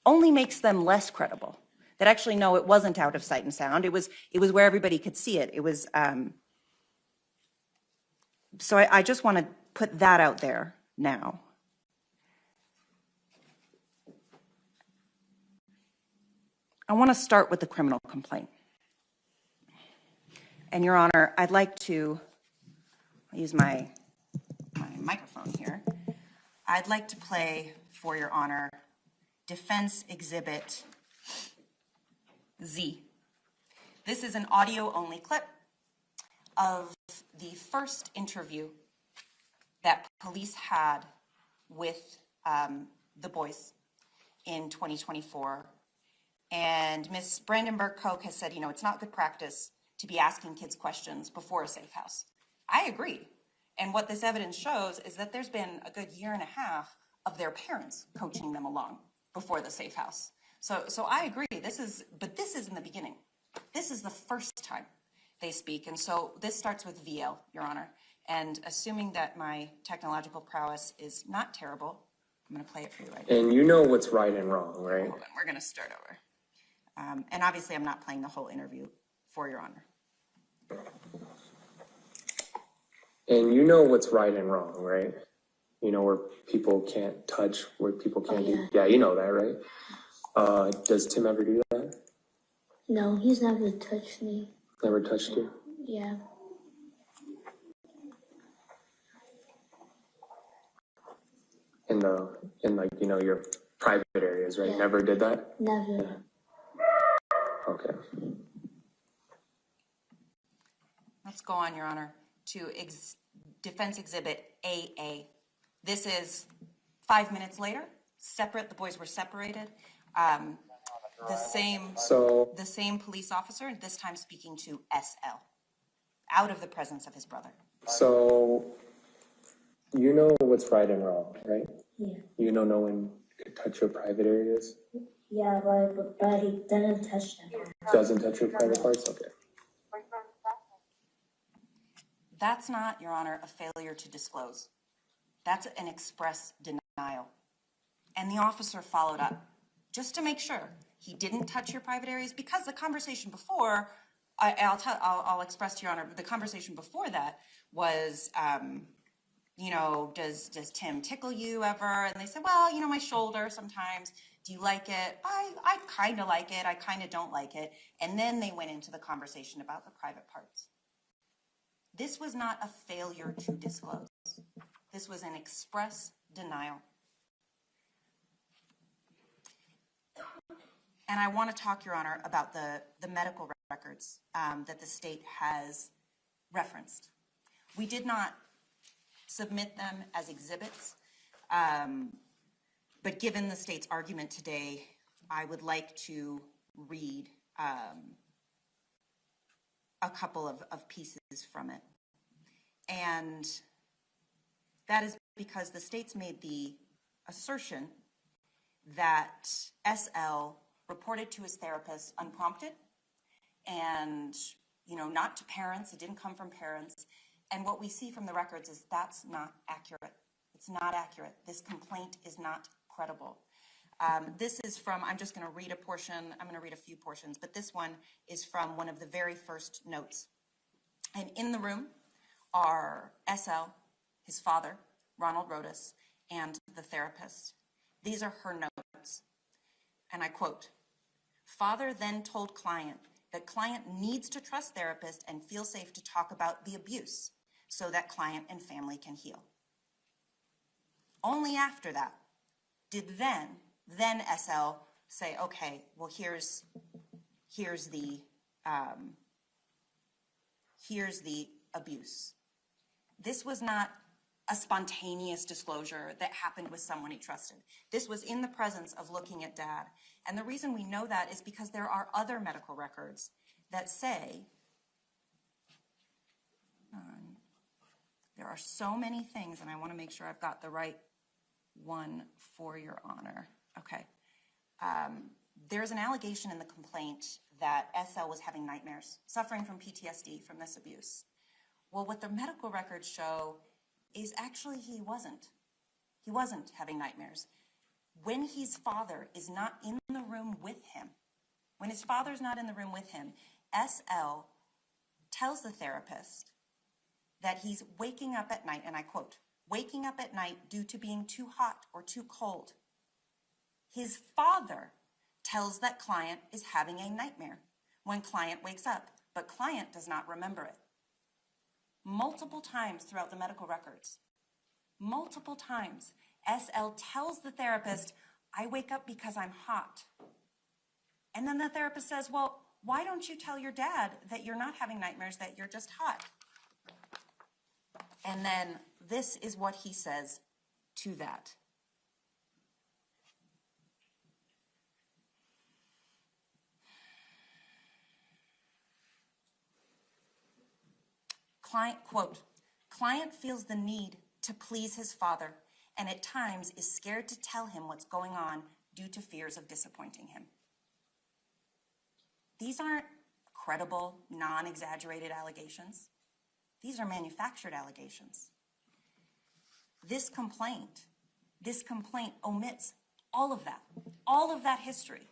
only makes them less credible. That actually, no, it wasn't out of sight and sound. It was where everybody could see it. It was, so I just want to put that out there now. I want to start with the criminal complaint. And Your Honor, I'd like to use my microphone here. I'd like to play, for your honor, Defense Exhibit Z. This is an audio-only clip of the first interview that police had with the boys in 2024. And Ms. Brandenburg-Koch has said, you know, it's not good practice to be asking kids questions before a safe house. I agree. And what this evidence shows is that there's been a good year and a half of their parents coaching them along before the safe house. So I agree, but this is in the beginning. This is the first time they speak. And so this starts with VL, Your Honor. And assuming that my technological prowess is not terrible, I'm going to play it for you right now. And you know what's right and wrong, right? Hold on, we're going to start over. And obviously I'm not playing the whole interview, for Your Honor. And you know what's right and wrong, right? You know where people can't touch, where people can't do. Yeah, you know that, right? Does Tim ever do that? No, he's never touched me. Never touched you? Yeah. In like, you know, your private areas, right? Yeah. Never did that? Never. Yeah. Okay. Let's go on, Your Honor, to Defense Exhibit AA. This is 5 minutes later, separate, the boys were separated. The same police officer, this time speaking to SL, out of the presence of his brother. So, you know what's right and wrong, right? Yeah. You know no one could touch your private areas? Yeah, but he didn't touch them. Doesn't touch your private parts? Okay. That's not, Your Honor, a failure to disclose. That's an express denial. And the officer followed up, just to make sure he didn't touch your private areas, because the conversation before, I'll express to Your Honor, the conversation before that was, you know, does Tim tickle you ever? And they said, well, you know, my shoulder sometimes. Do you like it? I kind of like it. I kind of don't like it. And then they went into the conversation about the private parts. This was not a failure to disclose. This was an express denial. And I want to talk, Your Honor, about the medical records that the state has referenced. We did not submit them as exhibits, but given the state's argument today, I would like to read a couple of pieces from it. And that is because the state's made the assertion that SL reported to his therapist unprompted and, you know, not to parents. It didn't come from parents. And what we see from the records is that's not accurate. It's not accurate. This complaint is not credible. This is from, I'm just going to read a portion. I'm going to read a few portions, but this one is from one of the very first notes. And in the room are SL, his father, Ronald Rodas, and the therapist. These are her notes. And I quote, "Father then told client that client needs to trust therapist and feel safe to talk about the abuse so that client and family can heal." Only after that did then SL say, okay, well, here's the abuse. This was not a spontaneous disclosure that happened with someone he trusted. This was in the presence of looking at dad. And the reason we know that is because there are other medical records that say, there are so many things, and I want to make sure I've got the right one for Your Honor. Okay. There's an allegation in the complaint that SL was having nightmares, suffering from PTSD from this abuse. Well, what the medical records show is actually he wasn't. He wasn't having nightmares. When his father is not in the room with him, when his father's not in the room with him, SL tells the therapist that he's waking up at night, and I quote, "waking up at night due to being too hot or too cold." His father tells that client is having a nightmare when client wakes up, but client does not remember it. multiple times throughout the medical records. Multiple times, SL tells the therapist, I wake up because I'm hot. And then the therapist says, well, why don't you tell your dad that you're not having nightmares, that you're just hot? And then this is what he says to that. Client, quote, client feels the need to please his father and at times is scared to tell him what's going on due to fears of disappointing him. These aren't credible, non-exaggerated allegations. These are manufactured allegations. This complaint omits all of that history.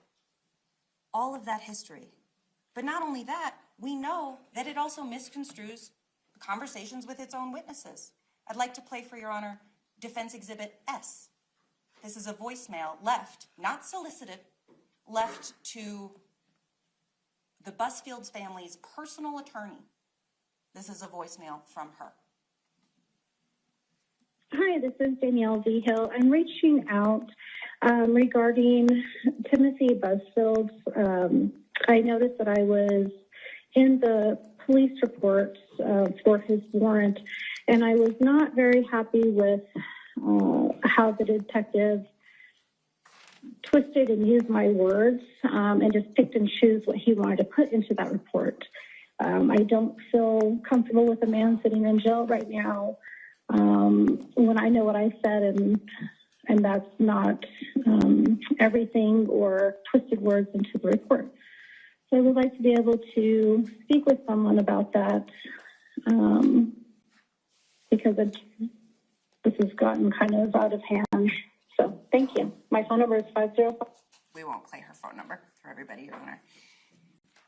But not only that, we know that it also misconstrues conversations with its own witnesses. I'd like to play for Your Honor Defense Exhibit S. This is a voicemail left, not solicited, left to the Busfield's family's personal attorney. This is a voicemail from her. Hi, this is Danielle V. Hill. I'm reaching out regarding Timothy Busfield. I noticed that I was in the police report for his warrant, and I was not very happy with how the detective twisted and used my words and just picked and chose what he wanted to put into that report. I don't feel comfortable with a man sitting in jail right now when I know what I said, and that's not everything or twisted words into the report. So I would like to be able to speak with someone about that because this has gotten kind of out of hand. So thank you. My phone number is 505. We won't play her phone number for everybody, Your Honor.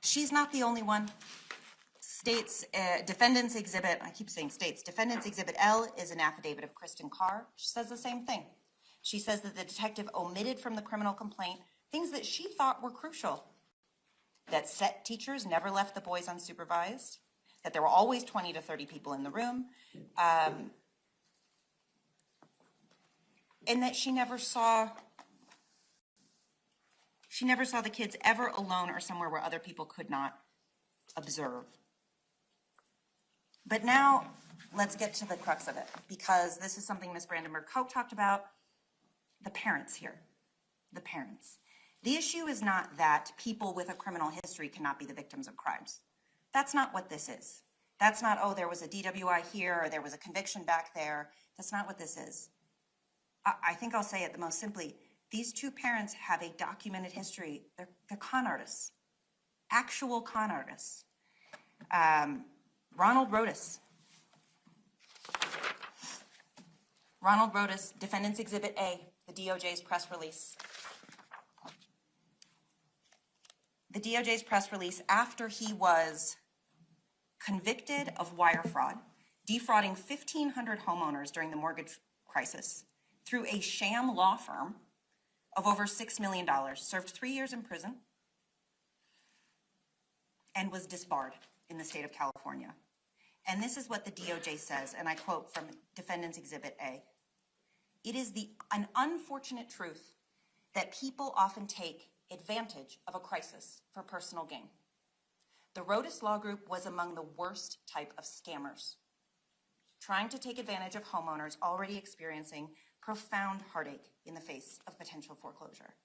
She's not the only one. States, Defendant's Exhibit, I keep saying states, Defendant's Exhibit L is an affidavit of Kristen Carr. She says the same thing. She says that the detective omitted from the criminal complaint things that she thought were crucial. That set teachers never left the boys unsupervised, that there were always 20 to 30 people in the room, and that she never saw the kids ever alone or somewhere where other people could not observe. But now, let's get to the crux of it, because this is something Ms. Brandenburg-Koch talked about, the parents here, the parents. The issue is not that people with a criminal history cannot be the victims of crimes. That's not what this is. That's not, oh, there was a DWI here or there was a conviction back there. That's not what this is. I think I'll say it the most simply. These two parents have a documented history. They're con artists, actual con artists. Ronald Rodas, Defendant's Exhibit A, the DOJ's press release. The DOJ's press release after he was convicted of wire fraud, defrauding 1,500 homeowners during the mortgage crisis through a sham law firm of over $6 million, served 3 years in prison, and was disbarred in the state of California. And this is what the DOJ says, and I quote from Defendant's Exhibit A. It is an unfortunate truth that people often take advantage of a crisis for personal gain. The Rodas Law Group was among the worst type of scammers, trying to take advantage of homeowners already experiencing profound heartache in the face of potential foreclosure.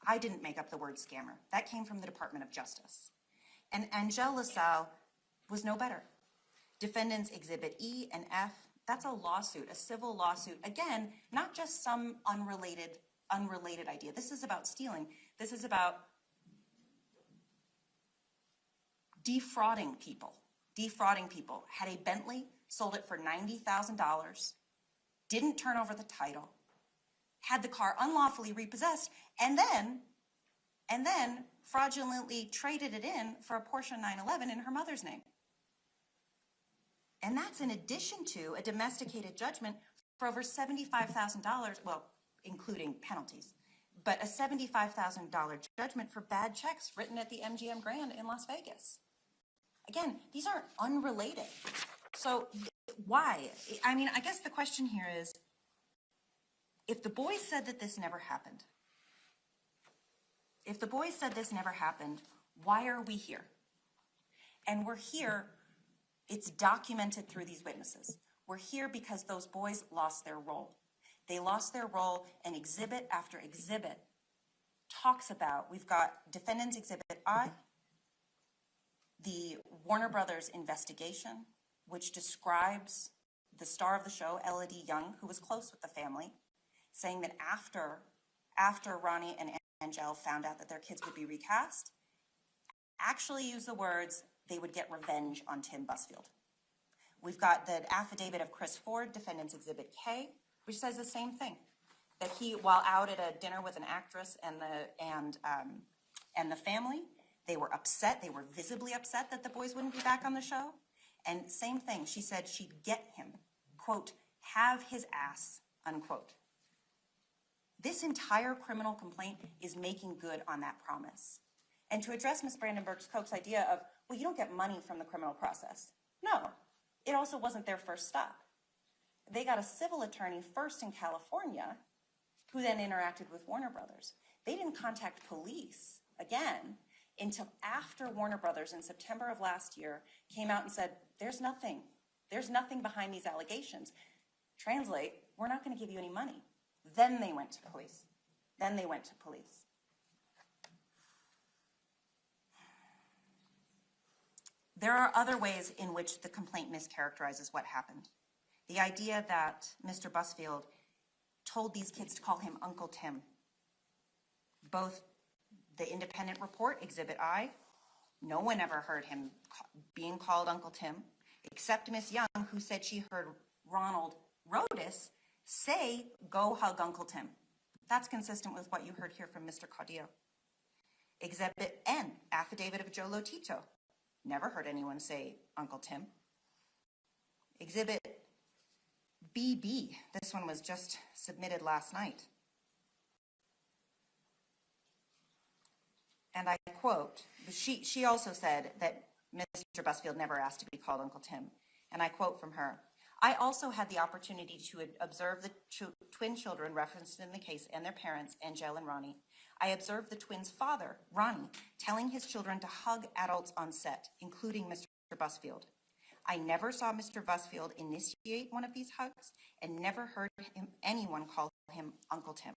I didn't make up the word scammer. That came from the Department of Justice. And Angel LaSalle was no better. Defendants Exhibit E and F, that's a lawsuit, a civil lawsuit. Again, not just some unrelated idea. This is about stealing. This is about defrauding people. Had a Bentley, sold it for $90,000, didn't turn over the title, had the car unlawfully repossessed, and then fraudulently traded it in for a Porsche 911 in her mother's name. And that's in addition to a domesticated judgment for over $75,000, well, including penalties, but a $75,000 judgment for bad checks written at the MGM Grand in Las Vegas. Again, these aren't unrelated. So why? I mean, I guess the question here is, if the boys said that this never happened, why are we here? And we're here, it's documented through these witnesses. We're here because those boys lost their role. They lost their role, and exhibit after exhibit talks about, we've got Defendant's Exhibit I, the Warner Brothers investigation, which describes the star of the show, Elodie Young, who was close with the family, saying that after Ronnie and Angel found out that their kids would be recast, actually used the words, they would get revenge on Tim Busfield. We've got the affidavit of Chris Ford, Defendant's Exhibit K, which says the same thing, that he, while out at a dinner with an actress and the family, they were upset. They were visibly upset that the boys wouldn't be back on the show. And same thing, she said she'd get him, quote, have his ass, unquote. This entire criminal complaint is making good on that promise. And to address Ms. Brandenburg-Koch's idea of, well, you don't get money from the criminal process. No, it also wasn't their first stop. They got a civil attorney first in California, who then interacted with Warner Brothers. They didn't contact police again until after Warner Brothers in September of last year came out and said, there's nothing behind these allegations. Translate, we're not going to give you any money. Then they went to police. There are other ways in which the complaint mischaracterizes what happened. The idea that Mr. Busfield told these kids to call him Uncle Tim. Both the independent report, Exhibit I, no one ever heard him being called Uncle Tim, except Miss Young, who said she heard Ronald Rodas say, go hug Uncle Tim. That's consistent with what you heard here from Mr. Caudillo. Exhibit N, affidavit of Joe Lotito. Never heard anyone say Uncle Tim. Exhibit BB, this one was just submitted last night. And I quote, she also said that Mr. Busfield never asked to be called Uncle Tim. And I quote from her, I also had the opportunity to observe the twin children referenced in the case and their parents, Angel and Ronnie. I observed the twins' father, Ronnie, telling his children to hug adults on set, including Mr. Busfield. I never saw Mr. Busfield initiate one of these hugs and never heard anyone call him Uncle Tim.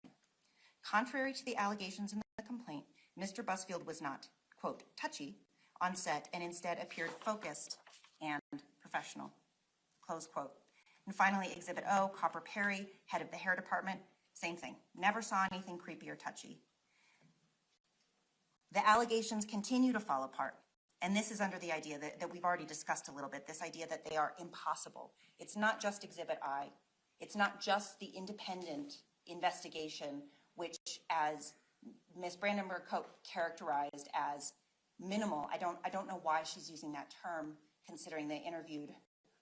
Contrary to the allegations in the complaint, Mr. Busfield was not, quote, touchy on set and instead appeared focused and professional, close quote. And finally, Exhibit O, Copper Perry, head of the hair department, same thing. Never saw anything creepy or touchy. The allegations continue to fall apart. And this is under the idea that we've already discussed a little bit, this idea that they are impossible. It's not just Exhibit I. It's not just the independent investigation, which, as Ms. Brandenburg-Koch characterized as minimal. I don't know why she's using that term, considering they interviewed, I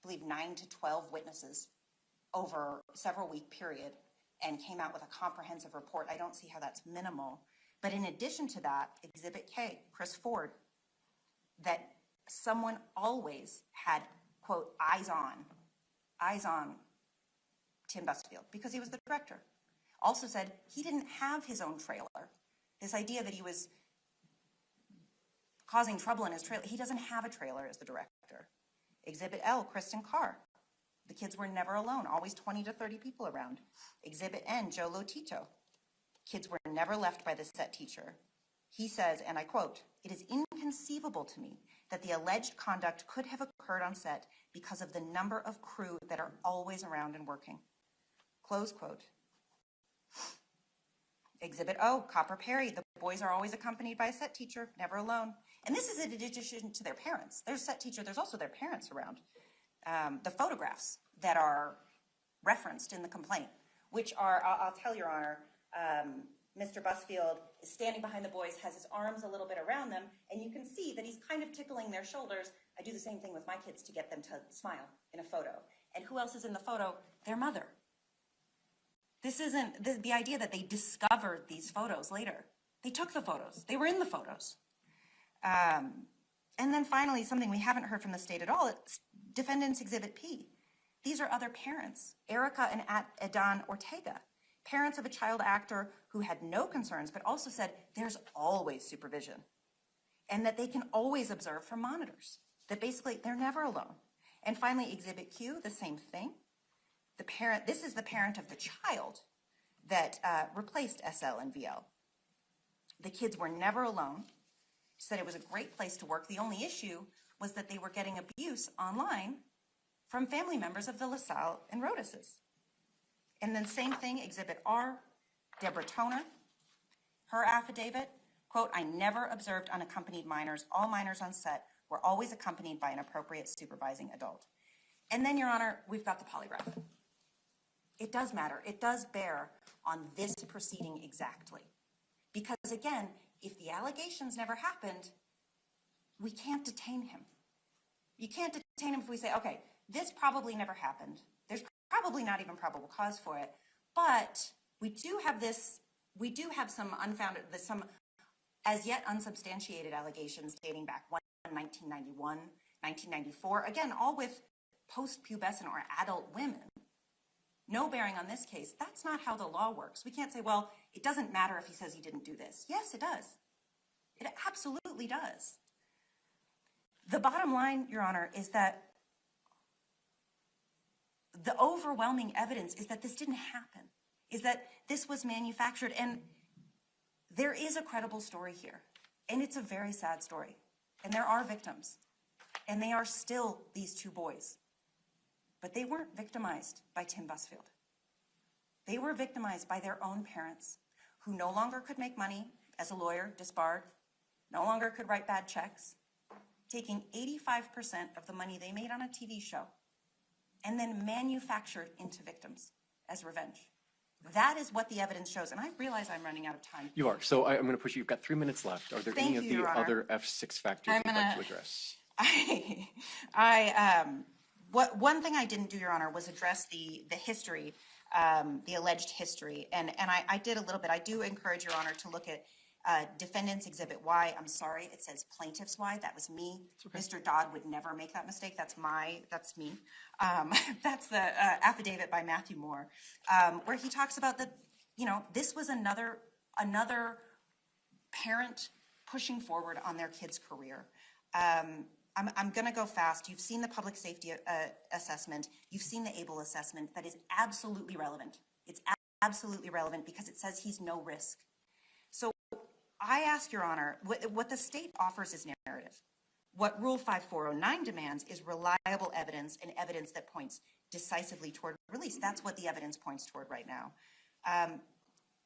believe, 9 to 12 witnesses over a several-week period and came out with a comprehensive report. I don't see how that's minimal. But in addition to that, Exhibit K, Chris Ford, that someone always had, quote, eyes on Tim Busfield because he was the director. Also said he didn't have his own trailer. This idea that he was causing trouble in his trailer, he doesn't have a trailer as the director. Exhibit L, Kristen Carr. The kids were never alone, always 20 to 30 people around. Exhibit N, Joe Lotito. Kids were never left by the set teacher. He says, and I quote, it is inconceivable to me that the alleged conduct could have occurred on set because of the number of crew that are always around and working. Close quote. Exhibit O, Copper Perry. The boys are always accompanied by a set teacher, never alone. And this is in addition to their parents. There's set teacher, there's also their parents around. The photographs that are referenced in the complaint, which are, I'll tell Your Honor, Mr. Busfield is standing behind the boys, has his arms a little bit around them, and you can see that he's kind of tickling their shoulders. I do the same thing with my kids to get them to smile in a photo. And who else is in the photo? Their mother. This isn't the idea that they discovered these photos later. They took the photos. They were in the photos. And then finally, something we haven't heard from the state at all, it's Defendant's Exhibit P. These are other parents, Erica and Adan Ortega, parents of a child actor who had no concerns, but also said there's always supervision and that they can always observe from monitors, that basically they're never alone. And finally, Exhibit Q, the same thing. This is the parent of the child that replaced SL and VL. The kids were never alone. She said it was a great place to work. The only issue was that they were getting abuse online from family members of the LaSalle and Rodases. And then same thing, Exhibit R, Deborah Toner, her affidavit, quote, I never observed unaccompanied minors. All minors on set were always accompanied by an appropriate supervising adult. And then, Your Honor, we've got the polygraph. It does matter. It does bear on this proceeding exactly. Because again, if the allegations never happened, we can't detain him. You can't detain him if we say, okay, this probably never happened. There's probably not even probable cause for it, but we do have some unfounded, some as yet unsubstantiated allegations dating back 1991, 1994, again, all with post-pubescent or adult women. No bearing on this case. That's not how the law works. We can't say, well, it doesn't matter if he says he didn't do this. Yes, it does. It absolutely does. The bottom line, Your Honor, is that the overwhelming evidence is that this didn't happen, is that this was manufactured, and there is a credible story here, and it's a very sad story, and there are victims, and they are still these two boys, but they weren't victimized by Tim Busfield. They were victimized by their own parents, who no longer could make money as a lawyer, disbarred, no longer could write bad checks, taking 85% of the money they made on a TV show and then manufactured into victims as revenge. That is what the evidence shows. And I realize I'm running out of time. You are. So I'm going to push you. You've got 3 minutes left. Are there any of the Your Honor. other F6 factors you'd like to address? One thing I didn't do, Your Honor, was address the history, the alleged history. And I did a little bit. I do encourage Your Honor to look at Defendant's Exhibit Y. I'm sorry, it says Plaintiff's Y. That was me. Okay. Mr. Dodd would never make that mistake. That's me. That's the affidavit by Matthew Moore, where he talks about that, this was another parent pushing forward on their kid's career. I'm going to go fast. You've seen the public safety assessment. You've seen the ABLE assessment. That is absolutely relevant. It's absolutely relevant because it says he's no risk. So I ask Your Honor, what the state offers is narrative. What Rule 5409 demands is reliable evidence and evidence that points decisively toward release. That's what the evidence points toward right now.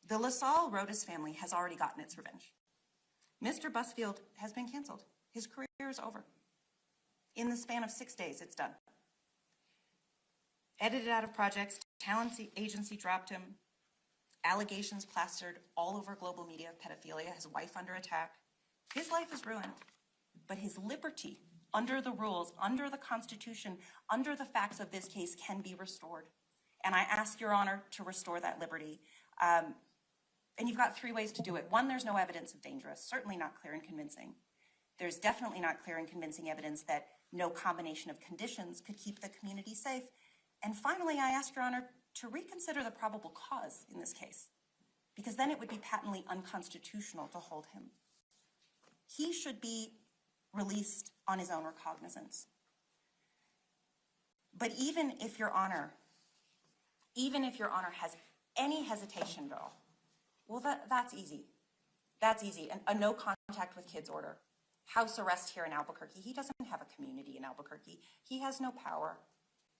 The LaSalle Rodas family has already gotten its revenge. Mr. Busfield has been canceled. His career is over. In the span of 6 days, it's done. Edited out of projects, talent agency dropped him, allegations plastered all over global media of pedophilia, his wife under attack. His life is ruined, but his liberty under the rules, under the Constitution, under the facts of this case can be restored. And I ask Your Honor to restore that liberty. And you've got 3 ways to do it. 1, there's no evidence of dangerous, certainly not clear and convincing. There's definitely not clear and convincing evidence that no combination of conditions could keep the community safe. And finally, I ask Your Honor to reconsider the probable cause in this case, because then it would be patently unconstitutional to hold him. He should be released on his own recognizance. But even if Your Honor has any hesitation at all, well, that's easy. That's easy. A no contact with kids order. House arrest here in Albuquerque. He doesn't have a community in Albuquerque. He has no power.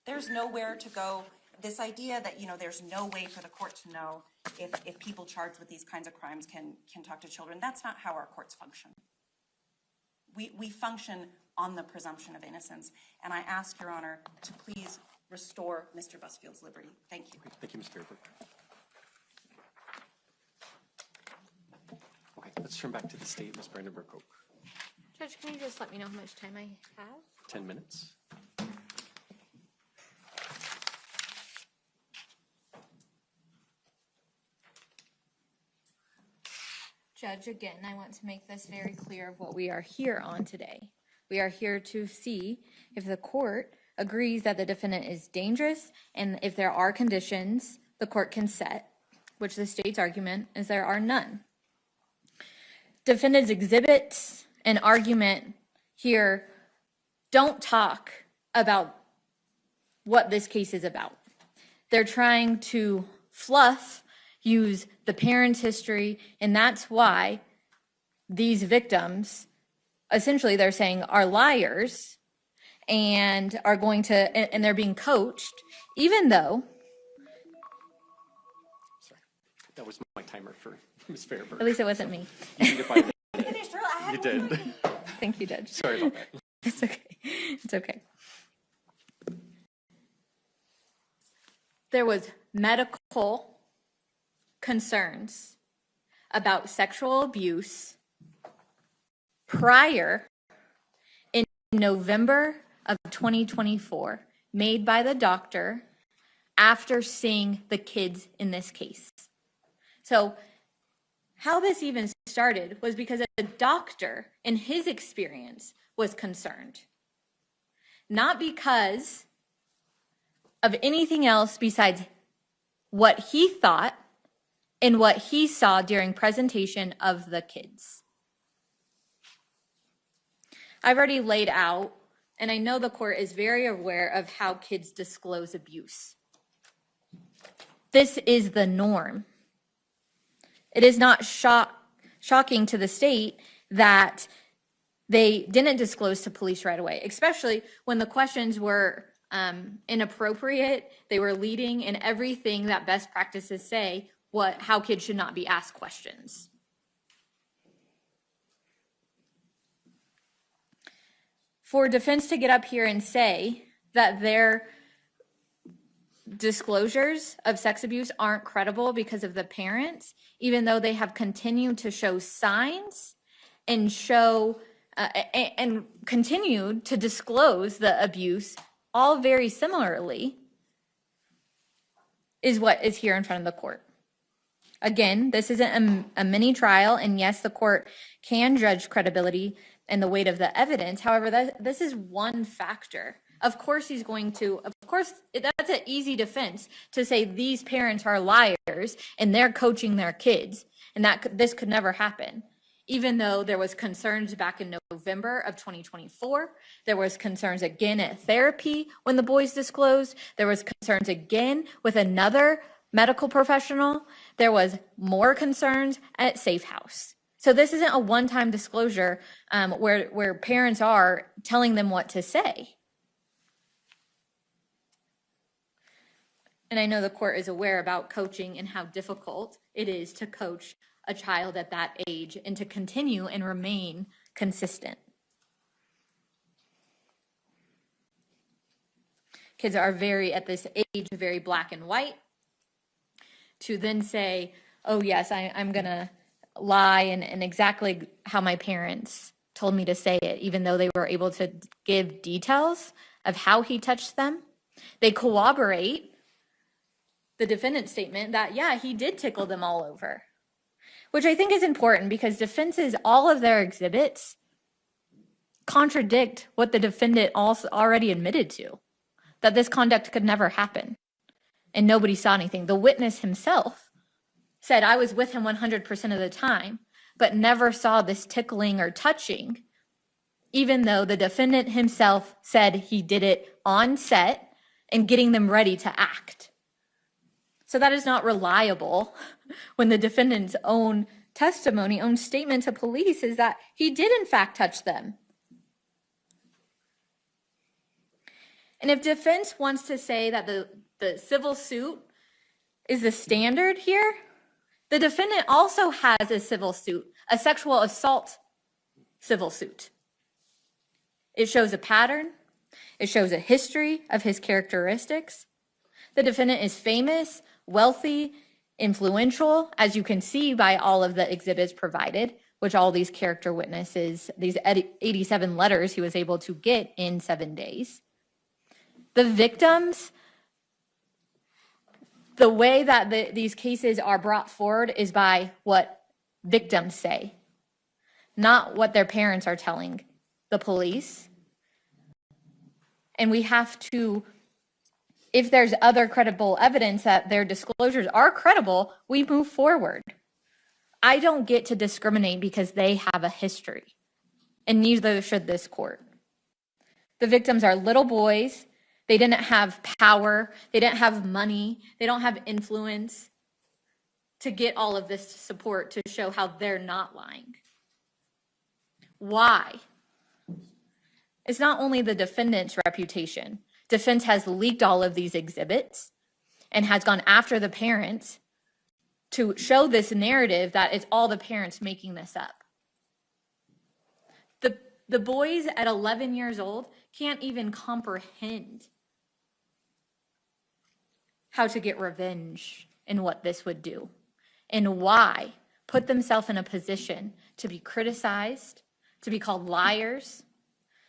There's nowhere to go. This idea that, there's no way for the court to know if people charged with these kinds of crimes can talk to children, that's not how our courts function. We function on the presumption of innocence. And I ask Your Honor to please restore Mr. Busfield's liberty. Thank you. Thank you, Ms. Fairburn. Okay, let's turn back to the state, Ms. Brandenburg-Koch. Judge, can you just let me know how much time I have? 10 minutes. Judge, again, I want to make this very clear of what we are here on today. We are here to see if the court agrees that the defendant is dangerous, and if there are conditions the court can set, which the state's argument is there are none. Defendant's exhibits and argument here don't talk about what this case is about. They're trying to fluff, use the parents' history, and that's why these victims, essentially they're saying, are liars and are going to, and they're being coached, even though. Sorry, that was my timer for Ms. Fairburn. At least it wasn't me. You did find it. You did. Thank you, Judge. Sorry about that. It's okay. It's okay. There was medical concerns about sexual abuse prior in November of 2024 made by the doctor after seeing the kids in this case. So how this even started was because a doctor, in his experience, was concerned. Not because of anything else besides what he thought and what he saw during presentation of the kids. I've already laid out, and I know the court is very aware of how kids disclose abuse. This is the norm. It is not shocking to the state that they didn't disclose to police right away, especially when the questions were inappropriate. They were leading in everything that best practices say how kids should not be asked questions. For defense to get up here and say that their disclosures of sex abuse aren't credible because of the parents, even though they have continued to show signs and and continued to disclose the abuse, all very similarly, is what is here in front of the court. Again, this isn't a mini trial, and yes, the court can judge credibility and the weight of the evidence. However, this is one factor. Of course, that's an easy defense to say these parents are liars and they're coaching their kids, and this could never happen. Even though there was concerns back in November of 2024, there was concerns again at therapy when the boys disclosed, there was concerns again with another medical professional, there was more concerns at Safe House. So this isn't a one-time disclosure where parents are telling them what to say. And I know the court is aware about coaching and how difficult it is to coach a child at that age and to continue and remain consistent. Kids are at this age, very black and white. To then say, oh yes, I'm gonna lie and exactly how my parents told me to say it, even though they were able to give details of how he touched them. They corroborate the defendant's statement that, yeah, he did tickle them all over, which I think is important because defenses, all of their exhibits contradict what the defendant also already admitted to, that this conduct could never happen and nobody saw anything. The witness himself said, I was with him 100% of the time, but never saw this tickling or touching, even though the defendant himself said he did it on set and getting them ready to act. So that is not reliable when the defendant's own testimony, own statement to police is that he did in fact touch them. And if defense wants to say that the civil suit is the standard here, the defendant also has a civil suit, a sexual assault civil suit. It shows a pattern. It shows a history of his characteristics. The defendant is famous, wealthy, influential, as you can see by all of the exhibits provided, which all these character witnesses, these 87 letters he was able to get in 7 days. The victims, the way that these cases are brought forward is by what victims say, not what their parents are telling the police. And we have to, if there's other credible evidence that their disclosures are credible, we move forward. I don't get to discriminate because they have a history, and neither should this court. The victims are little boys. They didn't have power. They didn't have money. They don't have influence to get all of this support to show how they're not lying. Why? It's not only the defendant's reputation. Defense has leaked all of these exhibits and has gone after the parents to show this narrative that it's all the parents making this up. The boys at 11 years old can't even comprehend how to get revenge and what this would do, and why put themselves in a position to be criticized, to be called liars,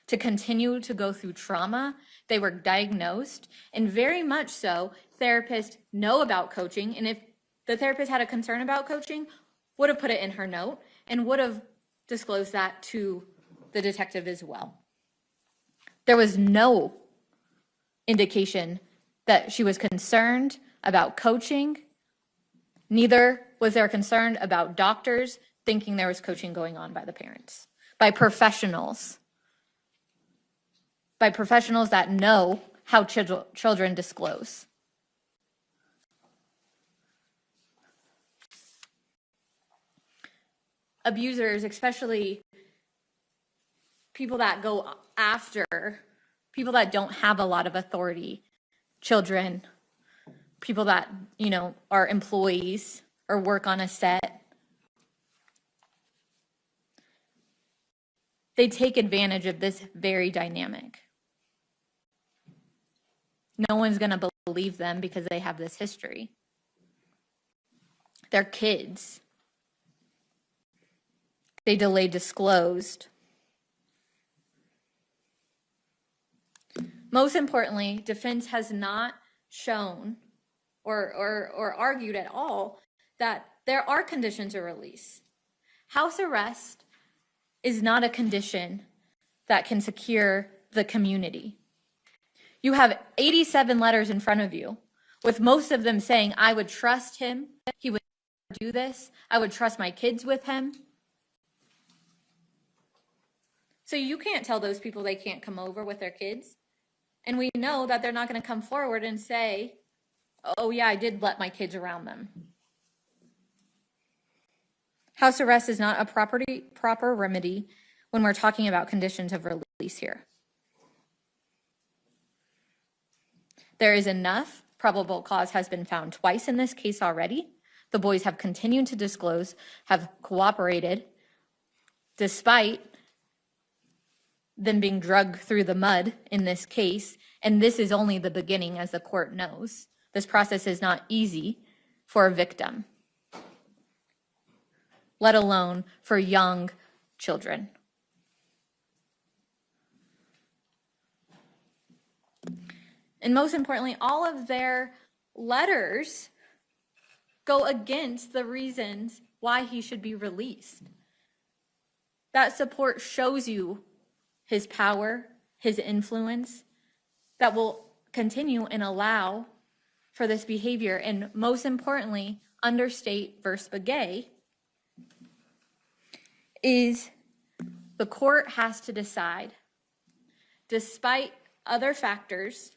to continue to go through trauma. They were diagnosed, and very much so, therapists know about coaching, and if the therapist had a concern about coaching, would have put it in her note and would have disclosed that to the detective as well. There was no indication that she was concerned about coaching. Neither was there concern about doctors thinking there was coaching going on by the parents, by professionals that know how children disclose. Abusers, especially people that go after people that don't have a lot of authority, children, people that, are employees or work on a set, they take advantage of this very dynamic. No one's going to believe them because they have this history. They're kids. They delay disclosed. Most importantly, defense has not shown or argued at all that there are conditions of release. House arrest is not a condition that can secure the community. You have 87 letters in front of you, with most of them saying, I would trust him, he would do this, I would trust my kids with him. So you can't tell those people they can't come over with their kids. And we know that they're not going to come forward and say, oh yeah, I did let my kids around them. House arrest is not a proper remedy when we're talking about conditions of release here. There is enough. Probable cause has been found twice in this case already. The boys have continued to disclose, have cooperated, despite them being dragged through the mud in this case. And this is only the beginning, as the court knows. This process is not easy for a victim, let alone for young children. And most importantly, all of their letters go against the reasons why he should be released. That support shows you his power, his influence, that will continue and allow for this behavior. And most importantly, under State versus Begay, is the court has to decide, despite other factors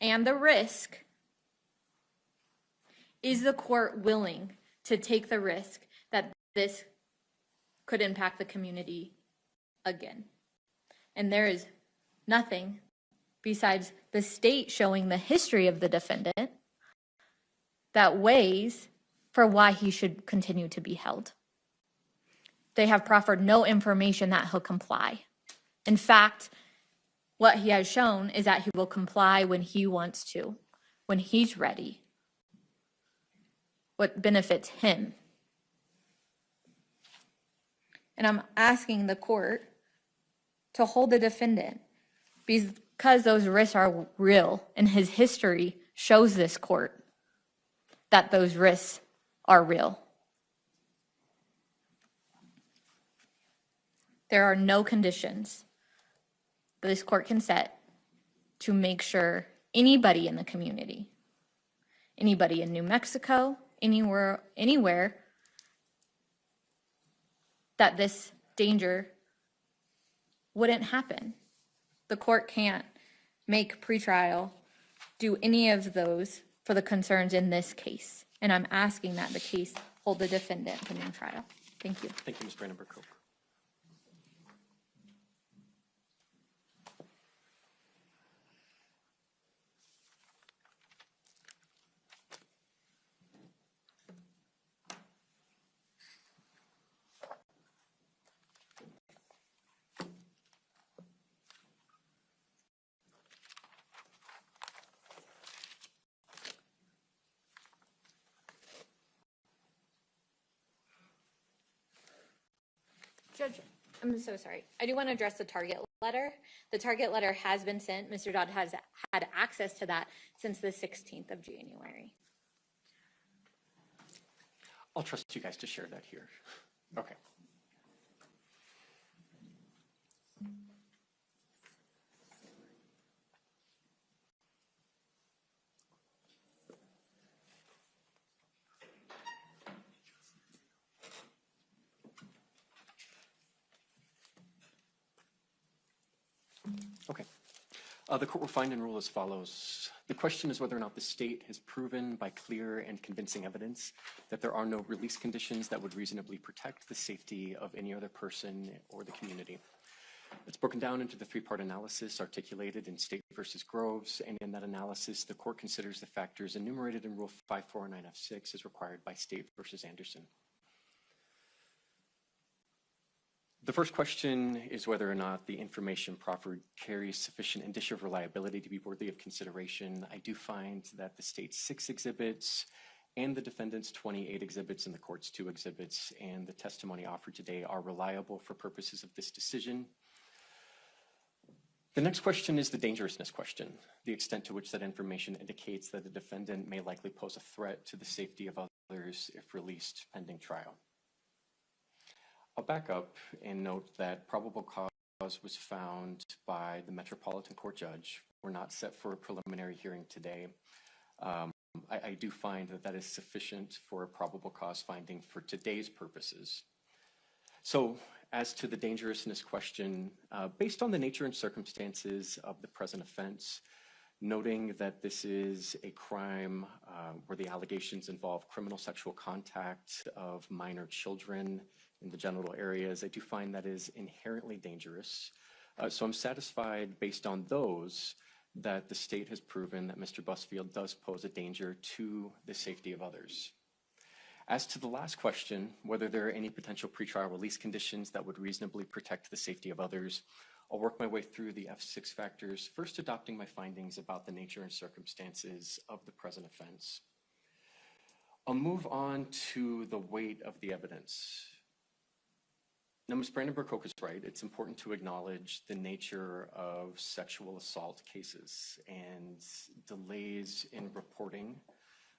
and the risk, is the court willing to take the risk that this could impact the community again? And there is nothing besides the state showing the history of the defendant that weighs for why he should continue to be held. They have proffered no information that he'll comply. In fact, what he has shown is that he will comply when he wants to, when he's ready, what benefits him. And I'm asking the court to hold the defendant because those risks are real, and his history shows this court that those risks are real. There are no conditions that this court can set to make sure anybody in the community, anybody in New Mexico, anywhere, that this danger wouldn't happen. The court can't make pretrial do any of those for the concerns in this case. And I'm asking that the case hold the defendant to new trial. Thank you. Thank you, Ms. Brandenburg-Koch. Judge, I'm so sorry. I do want to address the target letter. The target letter has been sent. Mr. Dodd has had access to that since the 16th of January. I'll trust you guys to share that here. Okay. Okay. The court will find and rule as follows. The question is whether or not the state has proven by clear and convincing evidence that there are no release conditions that would reasonably protect the safety of any other person or the community. It's broken down into the three-part analysis articulated in State versus Groves, and in that analysis, the court considers the factors enumerated in Rule 549F6 as required by State versus Anderson. The first question is whether or not the information proffered carries sufficient indicia of reliability to be worthy of consideration. I do find that the state's 6 exhibits and the defendant's 28 exhibits and the court's 2 exhibits and the testimony offered today are reliable for purposes of this decision. The next question is the dangerousness question, the extent to which that information indicates that the defendant may likely pose a threat to the safety of others if released pending trial. I'll back up and note that probable cause was found by the Metropolitan Court judge. We're not set for a preliminary hearing today. I do find that that is sufficient for a probable cause finding for today's purposes. So as to the dangerousness question, based on the nature and circumstances of the present offense, noting that this is a crime where the allegations involve criminal sexual contact of minor children in the genital areas, I do find that is inherently dangerous. So I'm satisfied based on those that the state has proven that Mr. Busfield does pose a danger to the safety of others. As to the last question, whether there are any potential pretrial release conditions that would reasonably protect the safety of others, I'll work my way through the F6 factors, first adopting my findings about the nature and circumstances of the present offense. I'll move on to the weight of the evidence. Now, Ms. Brandenburg-Koch is right. It's important to acknowledge the nature of sexual assault cases, and delays in reporting,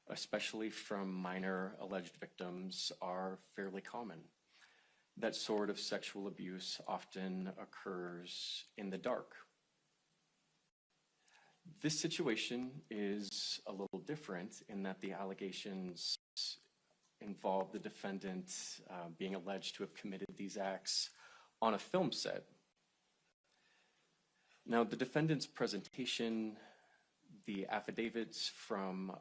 especially from minor alleged victims, are fairly common. That sort of sexual abuse often occurs in the dark. This situation is a little different in that the allegations involve the defendant being alleged to have committed these acts on a film set. Now, the defendant's presentation, the affidavits from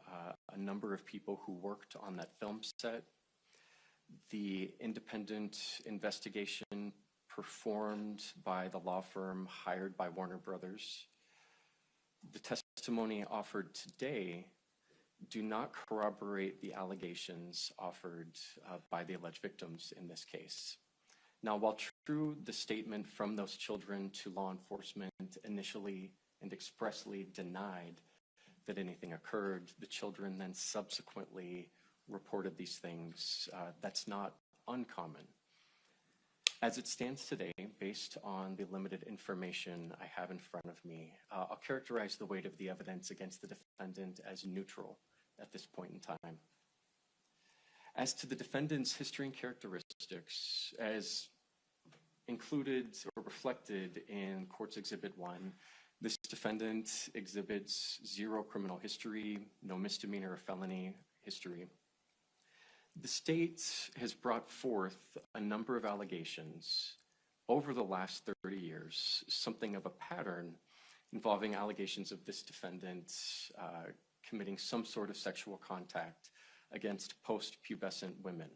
a number of people who worked on that film set, the independent investigation performed by the law firm hired by Warner Brothers, the testimony offered today do not corroborate the allegations offered by the alleged victims in this case. Now, while true, the statement from those children to law enforcement initially and expressly denied that anything occurred, the children then subsequently reported these things. That's not uncommon. As it stands today, based on the limited information I have in front of me, I'll characterize the weight of the evidence against the defendant as neutral at this point in time. As to the defendant's history and characteristics, as included or reflected in Court's Exhibit 1, this defendant exhibits 0 criminal history, no misdemeanor or felony history. The state has brought forth a number of allegations over the last 30 years, something of a pattern involving allegations of this defendant committing some sort of sexual contact against post-pubescent women.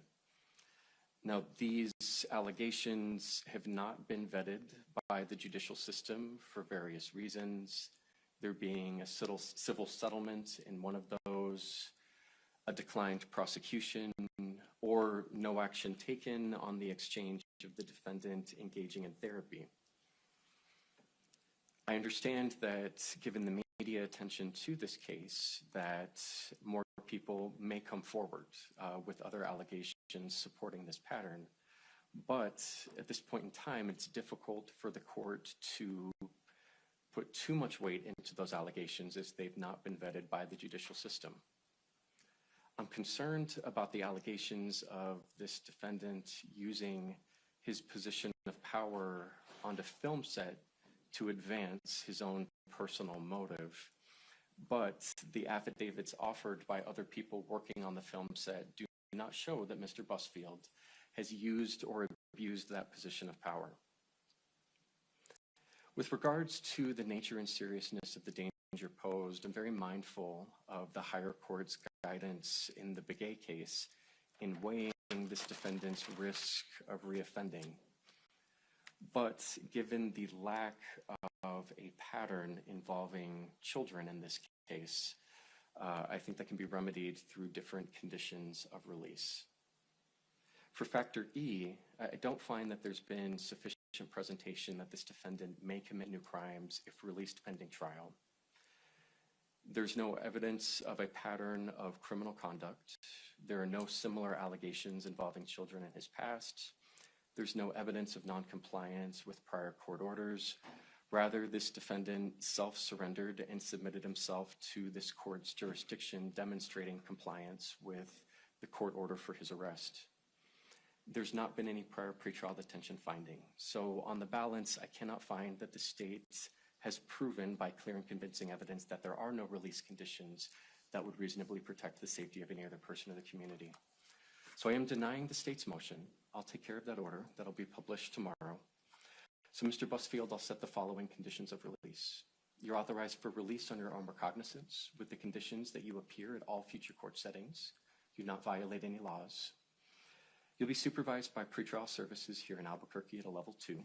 Now, these allegations have not been vetted by the judicial system for various reasons, there being a civil settlement in one of those, a declined prosecution, or no action taken on the exchange of the defendant engaging in therapy. I understand that given the media attention to this case, that more people may come forward with other allegations supporting this pattern. But at this point in time, it's difficult for the court to put too much weight into those allegations as they've not been vetted by the judicial system. I'm concerned about the allegations of this defendant using his position of power on the film set to advance his own personal motive. But the affidavits offered by other people working on the film set do not show that Mr. Busfield has used or abused that position of power. With regards to the nature and seriousness of the danger posed, I'm very mindful of the higher court's guidance in the 𝗟𝗃𝗃 case in weighing this defendant's risk of reoffending. But given the lack of a pattern involving children in this case, I think that can be remedied through different conditions of release. For factor E, I don't find that there's been sufficient presentation that this defendant may commit new crimes if released pending trial. There's no evidence of a pattern of criminal conduct. There are no similar allegations involving children in his past. There's no evidence of noncompliance with prior court orders. Rather, this defendant self-surrendered and submitted himself to this court's jurisdiction, demonstrating compliance with the court order for his arrest. There's not been any prior pretrial detention finding. So on the balance, I cannot find that the state has proven by clear and convincing evidence that there are no release conditions that would reasonably protect the safety of any other person in the community. So I am denying the state's motion. I'll take care of that order. That'll be published tomorrow. So Mr. Busfield, I'll set the following conditions of release. You're authorized for release on your own recognizance with the conditions that you appear at all future court settings, do not violate any laws. You'll be supervised by pretrial services here in Albuquerque at a level 2.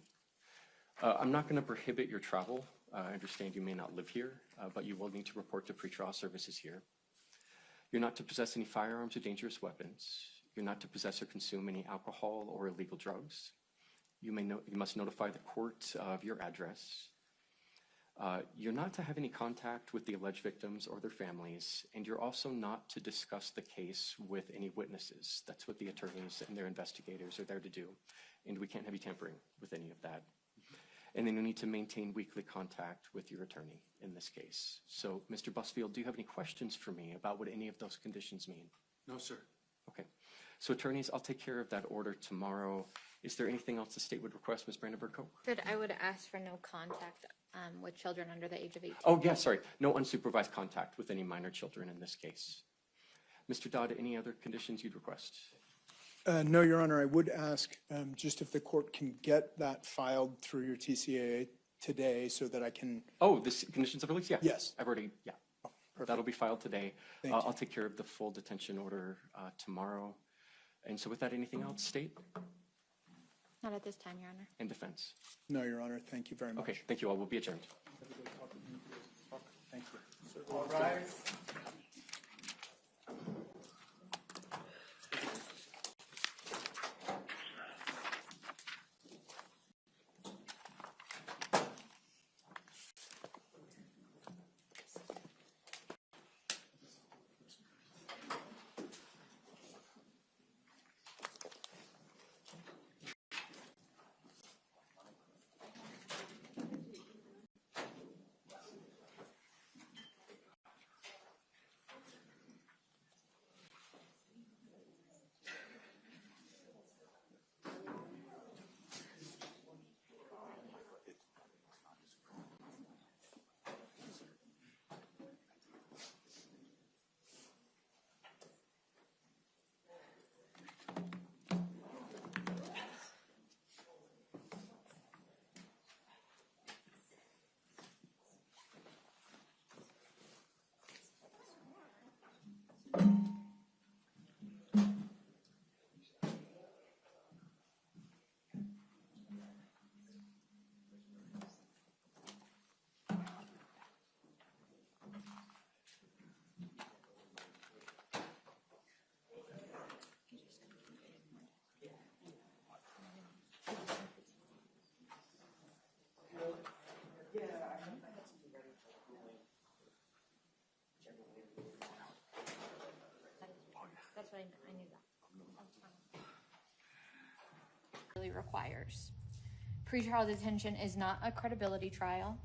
I'm not going to prohibit your travel. I understand you may not live here, but you will need to report to pretrial services here. You're not to possess any firearms or dangerous weapons. You're not to possess or consume any alcohol or illegal drugs. You must notify the court of your address. You're not to have any contact with the alleged victims or their families, and you're also not to discuss the case with any witnesses. That's what the attorneys and their investigators are there to do, and we can't have you tampering with any of that. And then you need to maintain weekly contact with your attorney in this case. So, Mr. Busfield, do you have any questions for me about what any of those conditions mean? No, sir. Okay. So, attorneys, I'll take care of that order tomorrow. Is there anything else the state would request, Ms. 𝗟𝗃𝗃𝗃? Good. I would ask for no contact with children under the age of 18. Oh, yeah, sorry. No unsupervised contact with any minor children in this case. Mr. Dodd, any other conditions you'd request? No, Your Honor, I would ask just if the court can get that filed through your TCAA today so that I can. Oh, the conditions of release? Yeah. Yes. I've already, yeah. Oh, perfect. That'll be filed today. Thank you. I'll take care of the full detention order tomorrow. And so with that, anything else, state Not at this time, Your Honor. and defense? No, Your Honor, thank you very much. Okay, thank you all. We'll be adjourned. Thank you. All rise. what I knew that. Really requires. Pretrial detention is not a credibility trial.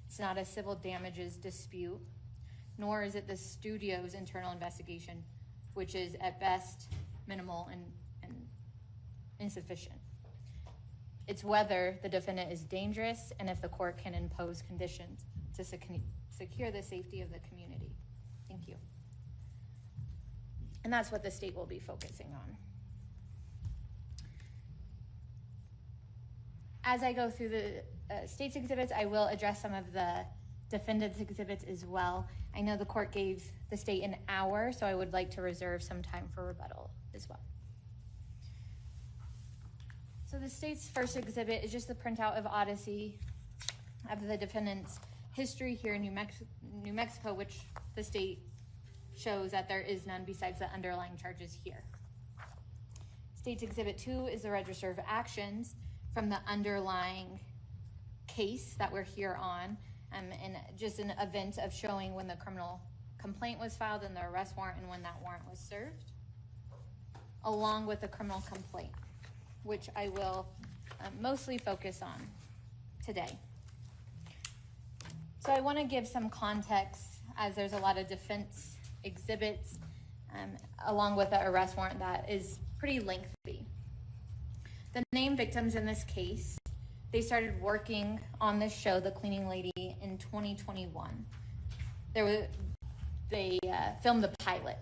It's not a civil damages dispute, nor is it the studio's internal investigation, which is at best minimal and insufficient. It's whether the defendant is dangerous and if the court can impose conditions to secure the safety of the community. Thank you. And that's what the state will be focusing on. As I go through the state's exhibits, I will address some of the defendant's exhibits as well. I know the court gave the state an hour, so I would like to reserve some time for rebuttal as well. So the state's first exhibit is just the printout of Odyssey of the defendant's history here in New Mexico, which the state shows that there is none besides the underlying charges here. State's Exhibit 2 is the register of actions from the underlying case that we're here on, and just an event of showing when the criminal complaint was filed and the arrest warrant and when that warrant was served, along with the criminal complaint, which I will mostly focus on today. So I want to give some context, as there's a lot of defense exhibits along with the arrest warrant that is pretty lengthy. The named victims in this case, they started working on this show, The Cleaning Lady, in 2021. They filmed the pilot.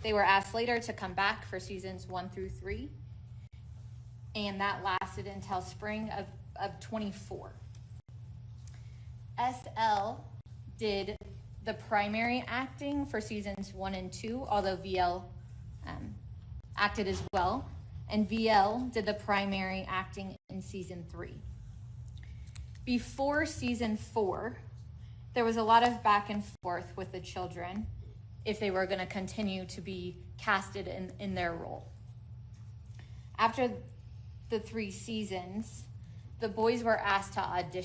They were asked later to come back for seasons 1 through 3, and that lasted until spring of 24. SL did the primary acting for seasons 1 and 2, although VL acted as well, and VL did the primary acting in season 3. Before season 4, there was a lot of back and forth with the children if they were going to continue to be casted in their role. After the 3 seasons, the boys were asked to audition